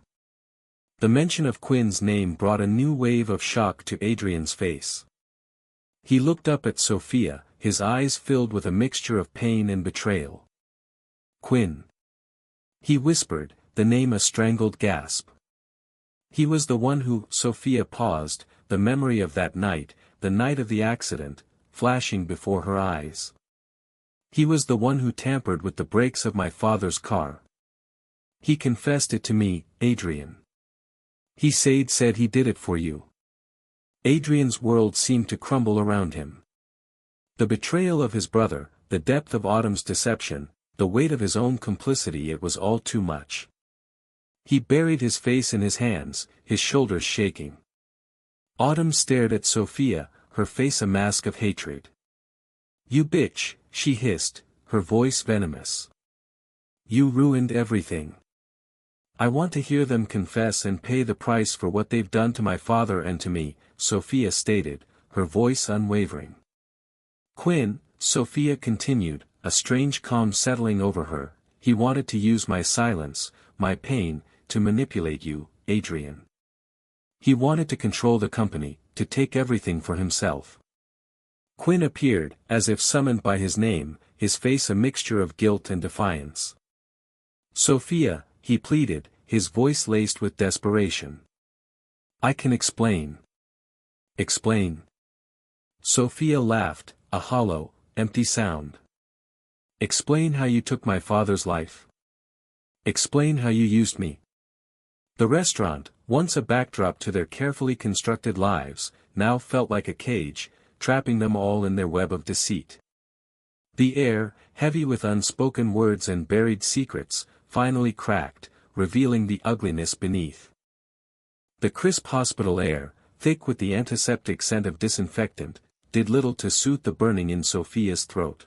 The mention of Quinn's name brought a new wave of shock to Adrian's face. He looked up at Sophia, his eyes filled with a mixture of pain and betrayal. Quinn. He whispered, the name a strangled gasp. He was the one who, Sophia paused, the memory of that night, the night of the accident, flashing before her eyes. He was the one who tampered with the brakes of my father's car. He confessed it to me, Adrian. He said he did it for you. Adrian's world seemed to crumble around him. The betrayal of his brother, the depth of Autumn's deception, the weight of his own complicity, it was all too much. He buried his face in his hands, his shoulders shaking. Autumn stared at Sophia, her face a mask of hatred. You bitch, she hissed, her voice venomous. You ruined everything. I want to hear them confess and pay the price for what they've done to my father and to me, Sophia stated, her voice unwavering. Quinn, Sophia continued, a strange calm settling over her, he wanted to use my silence, my pain, to manipulate you, Adrian. He wanted to control the company, to take everything for himself. Quinn appeared, as if summoned by his name, his face a mixture of guilt and defiance. Sophia, he pleaded, his voice laced with desperation. I can explain. Explain. Sophia laughed, a hollow, empty sound. Explain how you took my father's life. Explain how you used me. The restaurant, once a backdrop to their carefully constructed lives, now felt like a cage, trapping them all in their web of deceit. The air, heavy with unspoken words and buried secrets, finally cracked, revealing the ugliness beneath. The crisp hospital air, thick with the antiseptic scent of disinfectant, did little to soothe the burning in Sophia's throat.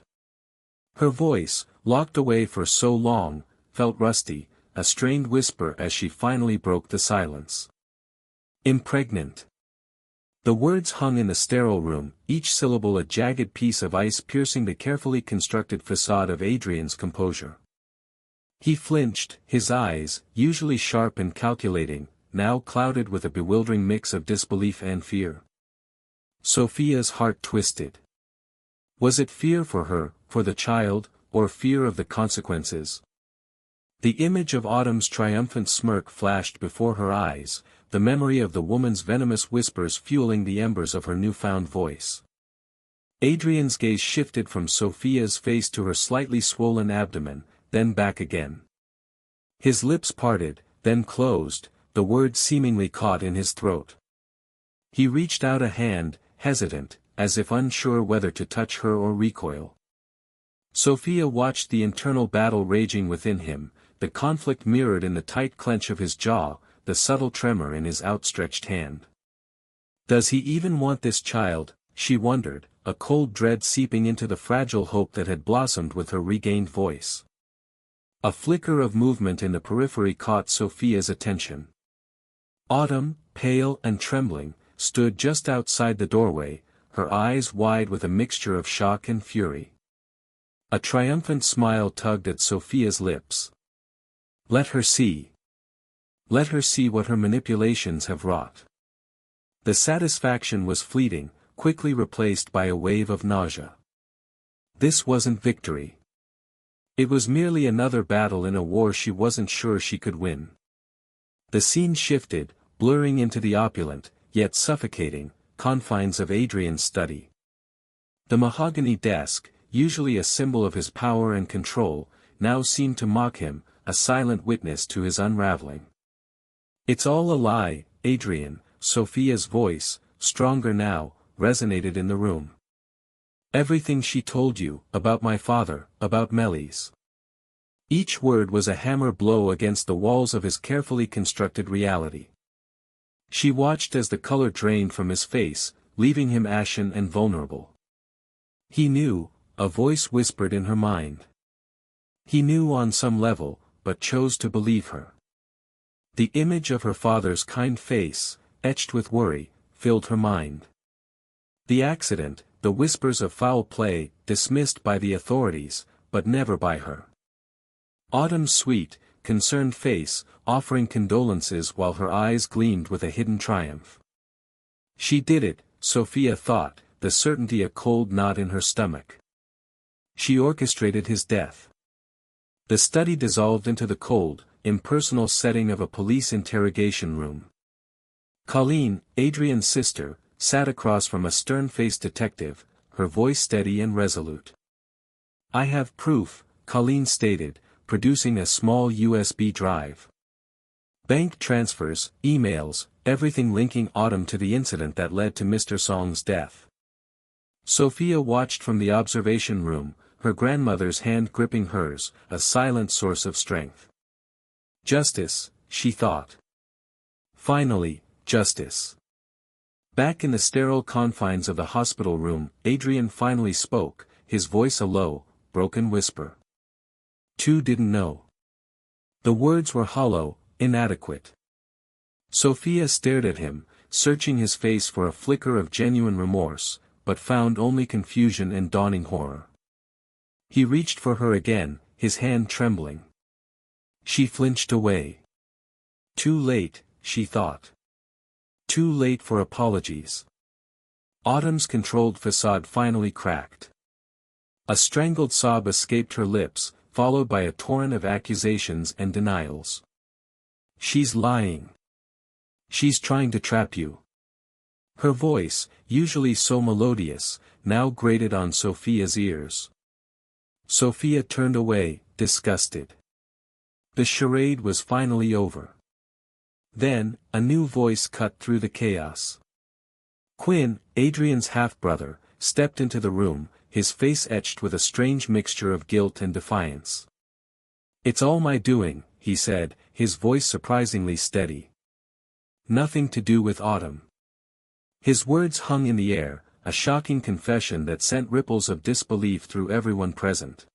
Her voice, locked away for so long, felt rusty, a strained whisper as she finally broke the silence. Impregnant. The words hung in the sterile room, each syllable a jagged piece of ice piercing the carefully constructed facade of Adrian's composure. He flinched, his eyes, usually sharp and calculating, now clouded with a bewildering mix of disbelief and fear. Sophia's heart twisted. Was it fear for her, for the child, or fear of the consequences? The image of Autumn's triumphant smirk flashed before her eyes, the memory of the woman's venomous whispers fueling the embers of her newfound voice. Adrian's gaze shifted from Sophia's face to her slightly swollen abdomen, then back again. His lips parted, then closed, the words seemingly caught in his throat. He reached out a hand, hesitant, as if unsure whether to touch her or recoil. Sophia watched the internal battle raging within him, the conflict mirrored in the tight clench of his jaw, the subtle tremor in his outstretched hand. Does he even want this child, she wondered, a cold dread seeping into the fragile hope that had blossomed with her regained voice. A flicker of movement in the periphery caught Sophia's attention. Autumn, pale and trembling, stood just outside the doorway, her eyes wide with a mixture of shock and fury. A triumphant smile tugged at Sophia's lips. Let her see. Let her see what her manipulations have wrought. The satisfaction was fleeting, quickly replaced by a wave of nausea. This wasn't victory. It was merely another battle in a war she wasn't sure she could win. The scene shifted, blurring into the opulent, yet suffocating, confines of Adrian's study. The mahogany desk, usually a symbol of his power and control, now seemed to mock him, a silent witness to his unraveling. It's all a lie, Adrian, Sophia's voice, stronger now, resonated in the room. Everything she told you, about my father, about Melis. Each word was a hammer blow against the walls of his carefully constructed reality. She watched as the color drained from his face, leaving him ashen and vulnerable. He knew, a voice whispered in her mind. He knew on some level, but chose to believe her. The image of her father's kind face, etched with worry, filled her mind. The accident, the whispers of foul play, dismissed by the authorities, but never by her. Autumn's sweet, concerned face, offering condolences while her eyes gleamed with a hidden triumph. She did it, Sophia thought, the certainty a cold knot in her stomach. She orchestrated his death. The study dissolved into the cold, impersonal setting of a police interrogation room. Colleen, Adrian's sister, sat across from a stern-faced detective, her voice steady and resolute. I have proof, Colleen stated, producing a small USB drive. Bank transfers, emails, everything linking Autumn to the incident that led to Mr. Song's death. Sophia watched from the observation room, her grandmother's hand gripping hers, a silent source of strength. Justice, she thought. Finally, justice. Back in the sterile confines of the hospital room, Adrian finally spoke, his voice a low, broken whisper. Two didn't know. The words were hollow, inadequate. Sophia stared at him, searching his face for a flicker of genuine remorse, but found only confusion and dawning horror. He reached for her again, his hand trembling. She flinched away. Too late, she thought. Too late for apologies. Autumn's controlled facade finally cracked. A strangled sob escaped her lips, followed by a torrent of accusations and denials. She's lying. She's trying to trap you. Her voice, usually so melodious, now grated on Sophia's ears. Sophia turned away, disgusted. The charade was finally over. Then, a new voice cut through the chaos. Quinn, Adrian's half-brother, stepped into the room, his face etched with a strange mixture of guilt and defiance. "It's all my doing," he said, his voice surprisingly steady. "Nothing to do with Autumn." His words hung in the air, a shocking confession that sent ripples of disbelief through everyone present.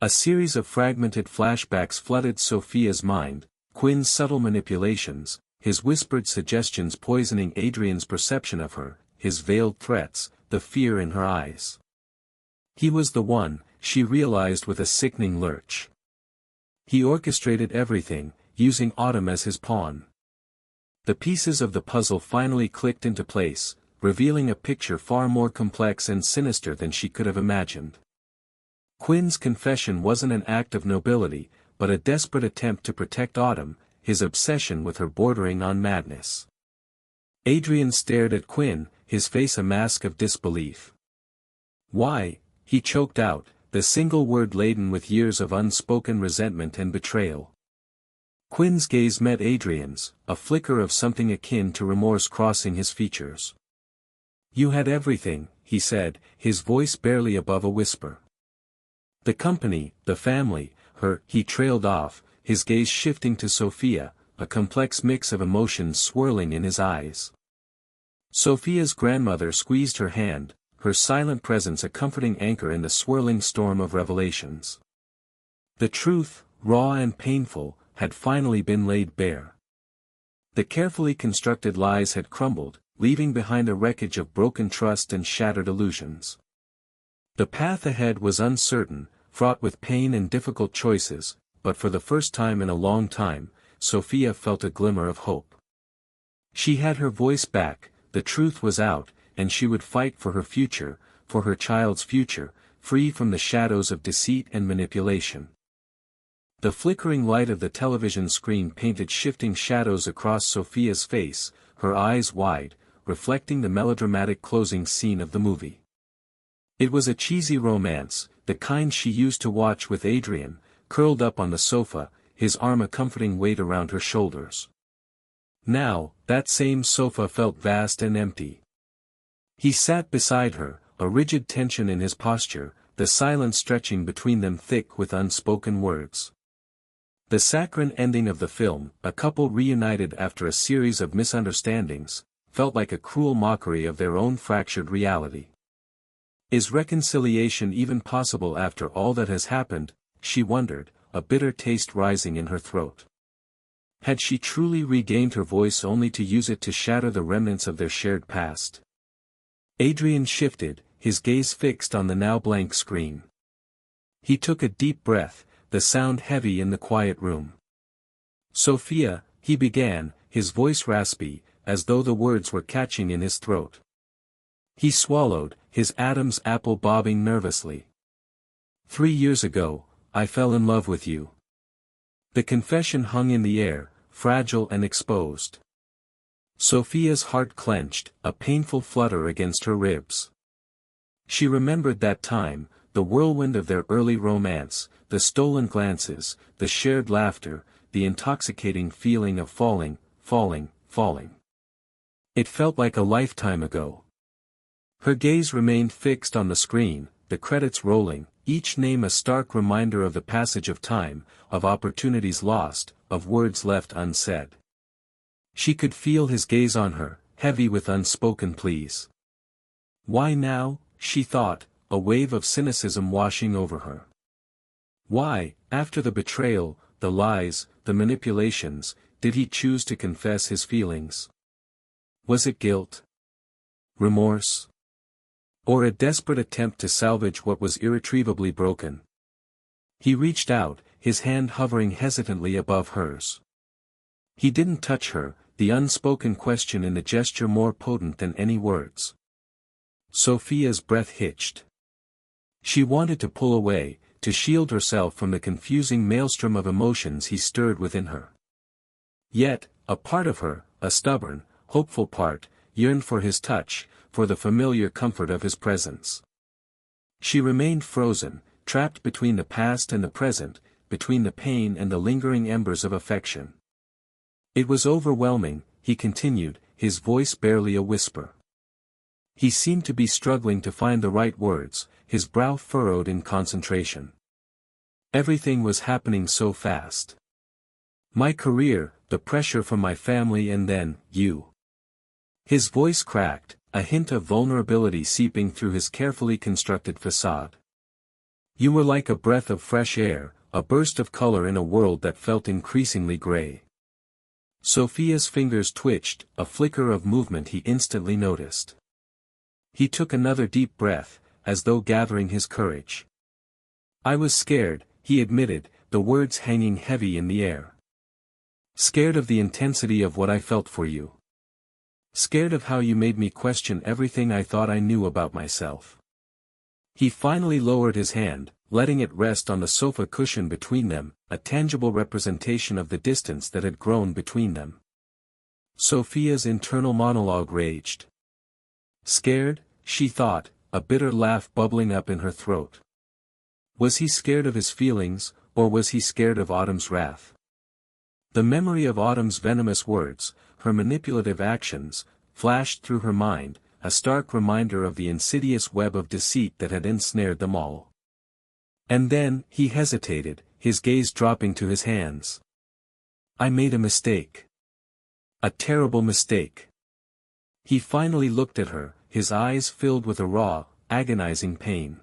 A series of fragmented flashbacks flooded Sophia's mind, Quinn's subtle manipulations, his whispered suggestions poisoning Adrian's perception of her, his veiled threats, the fear in her eyes. He was the one, she realized with a sickening lurch. He orchestrated everything, using Autumn as his pawn. The pieces of the puzzle finally clicked into place, revealing a picture far more complex and sinister than she could have imagined. Quinn's confession wasn't an act of nobility, but a desperate attempt to protect Autumn, his obsession with her bordering on madness. Adrian stared at Quinn, his face a mask of disbelief. "Why?" he choked out, the single word laden with years of unspoken resentment and betrayal. Quinn's gaze met Adrian's, a flicker of something akin to remorse crossing his features. "You had everything," he said, his voice barely above a whisper. "The company, the family, her," he trailed off, his gaze shifting to Sophia, a complex mix of emotions swirling in his eyes. Sophia's grandmother squeezed her hand, her silent presence a comforting anchor in the swirling storm of revelations. The truth, raw and painful, had finally been laid bare. The carefully constructed lies had crumbled, leaving behind a wreckage of broken trust and shattered illusions. The path ahead was uncertain, fraught with pain and difficult choices, but for the first time in a long time, Sophia felt a glimmer of hope. She had her voice back, the truth was out, and she would fight for her future, for her child's future, free from the shadows of deceit and manipulation. The flickering light of the television screen painted shifting shadows across Sophia's face, her eyes wide, reflecting the melodramatic closing scene of the movie. It was a cheesy romance, the kind she used to watch with Adrian, curled up on the sofa, his arm a comforting weight around her shoulders. Now, that same sofa felt vast and empty. He sat beside her, a rigid tension in his posture, the silence stretching between them thick with unspoken words. The saccharine ending of the film, a couple reunited after a series of misunderstandings, felt like a cruel mockery of their own fractured reality. Is reconciliation even possible after all that has happened, she wondered, a bitter taste rising in her throat. Had she truly regained her voice only to use it to shatter the remnants of their shared past? Adrian shifted, his gaze fixed on the now blank screen. He took a deep breath, the sound heavy in the quiet room. "Sophia," he began, his voice raspy, as though the words were catching in his throat. He swallowed, his Adam's apple bobbing nervously. 3 years ago, I fell in love with you." The confession hung in the air, fragile and exposed. Sophia's heart clenched, a painful flutter against her ribs. She remembered that time, the whirlwind of their early romance, the stolen glances, the shared laughter, the intoxicating feeling of falling. It felt like a lifetime ago. Her gaze remained fixed on the screen, the credits rolling, each name a stark reminder of the passage of time, of opportunities lost, of words left unsaid. She could feel his gaze on her, heavy with unspoken pleas. Why now, she thought, a wave of cynicism washing over her. Why, after the betrayal, the lies, the manipulations, did he choose to confess his feelings? Was it guilt? Remorse? Or a desperate attempt to salvage what was irretrievably broken? He reached out, his hand hovering hesitantly above hers. He didn't touch her, the unspoken question in the gesture more potent than any words. Sophia's breath hitched. She wanted to pull away, to shield herself from the confusing maelstrom of emotions he stirred within her. Yet, a part of her, a stubborn, hopeful part, yearned for his touch, for the familiar comfort of his presence. She remained frozen, trapped between the past and the present, between the pain and the lingering embers of affection. It was overwhelming, he continued, his voice barely a whisper. He seemed to be struggling to find the right words, his brow furrowed in concentration. Everything was happening so fast. My career, the pressure from my family, and then, you. His voice cracked, a hint of vulnerability seeping through his carefully constructed facade. You were like a breath of fresh air, a burst of color in a world that felt increasingly gray. Sophia's fingers twitched, a flicker of movement he instantly noticed. He took another deep breath, as though gathering his courage. I was scared, he admitted, the words hanging heavy in the air. Scared of the intensity of what I felt for you. Scared of how you made me question everything I thought I knew about myself. He finally lowered his hand, letting it rest on the sofa cushion between them, a tangible representation of the distance that had grown between them. Sophia's internal monologue raged. Scared, she thought, a bitter laugh bubbling up in her throat. Was he scared of his feelings, or was he scared of Autumn's wrath? The memory of Autumn's venomous words, her manipulative actions, flashed through her mind, a stark reminder of the insidious web of deceit that had ensnared them all. And then, he hesitated, his gaze dropping to his hands. I made a mistake. A terrible mistake. He finally looked at her, his eyes filled with a raw, agonizing pain.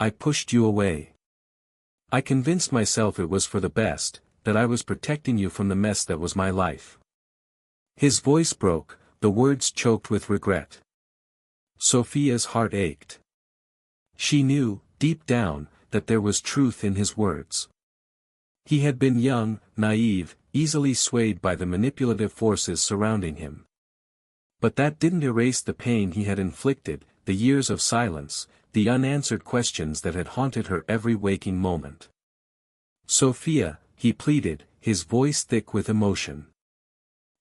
I pushed you away. I convinced myself it was for the best, that I was protecting you from the mess that was my life. His voice broke, the words choked with regret. Sophia's heart ached. She knew, deep down, that there was truth in his words. He had been young, naive, easily swayed by the manipulative forces surrounding him. But that didn't erase the pain he had inflicted, the years of silence, the unanswered questions that had haunted her every waking moment. Sophia, he pleaded, his voice thick with emotion.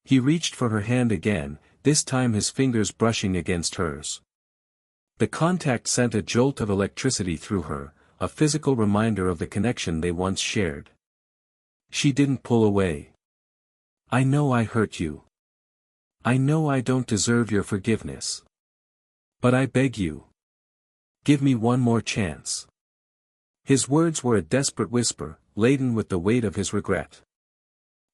He reached for her hand again, this time his fingers brushing against hers. The contact sent a jolt of electricity through her, a physical reminder of the connection they once shared. She didn't pull away. I know I hurt you. I know I don't deserve your forgiveness. But I beg you. Give me one more chance. His words were a desperate whisper, laden with the weight of his regret.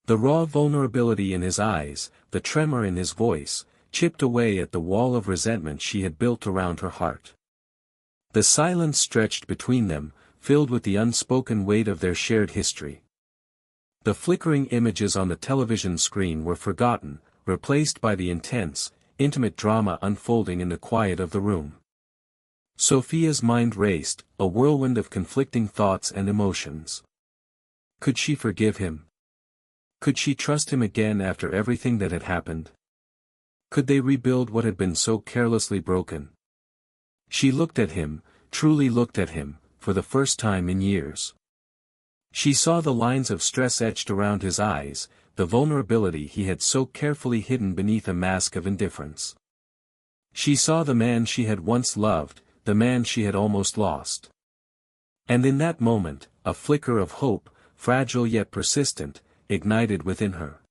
The raw vulnerability in his eyes, the tremor in his voice, chipped away at the wall of resentment she had built around her heart. The silence stretched between them, filled with the unspoken weight of their shared history. The flickering images on the television screen were forgotten, replaced by the intense, intimate drama unfolding in the quiet of the room. Sophia's mind raced, a whirlwind of conflicting thoughts and emotions. Could she forgive him? Could she trust him again after everything that had happened? Could they rebuild what had been so carelessly broken? She looked at him, truly looked at him, for the first time in years. She saw the lines of stress etched around his eyes, the vulnerability he had so carefully hidden beneath a mask of indifference. She saw the man she had once loved, the man she had almost lost. And in that moment, a flicker of hope, fragile yet persistent, ignited within her.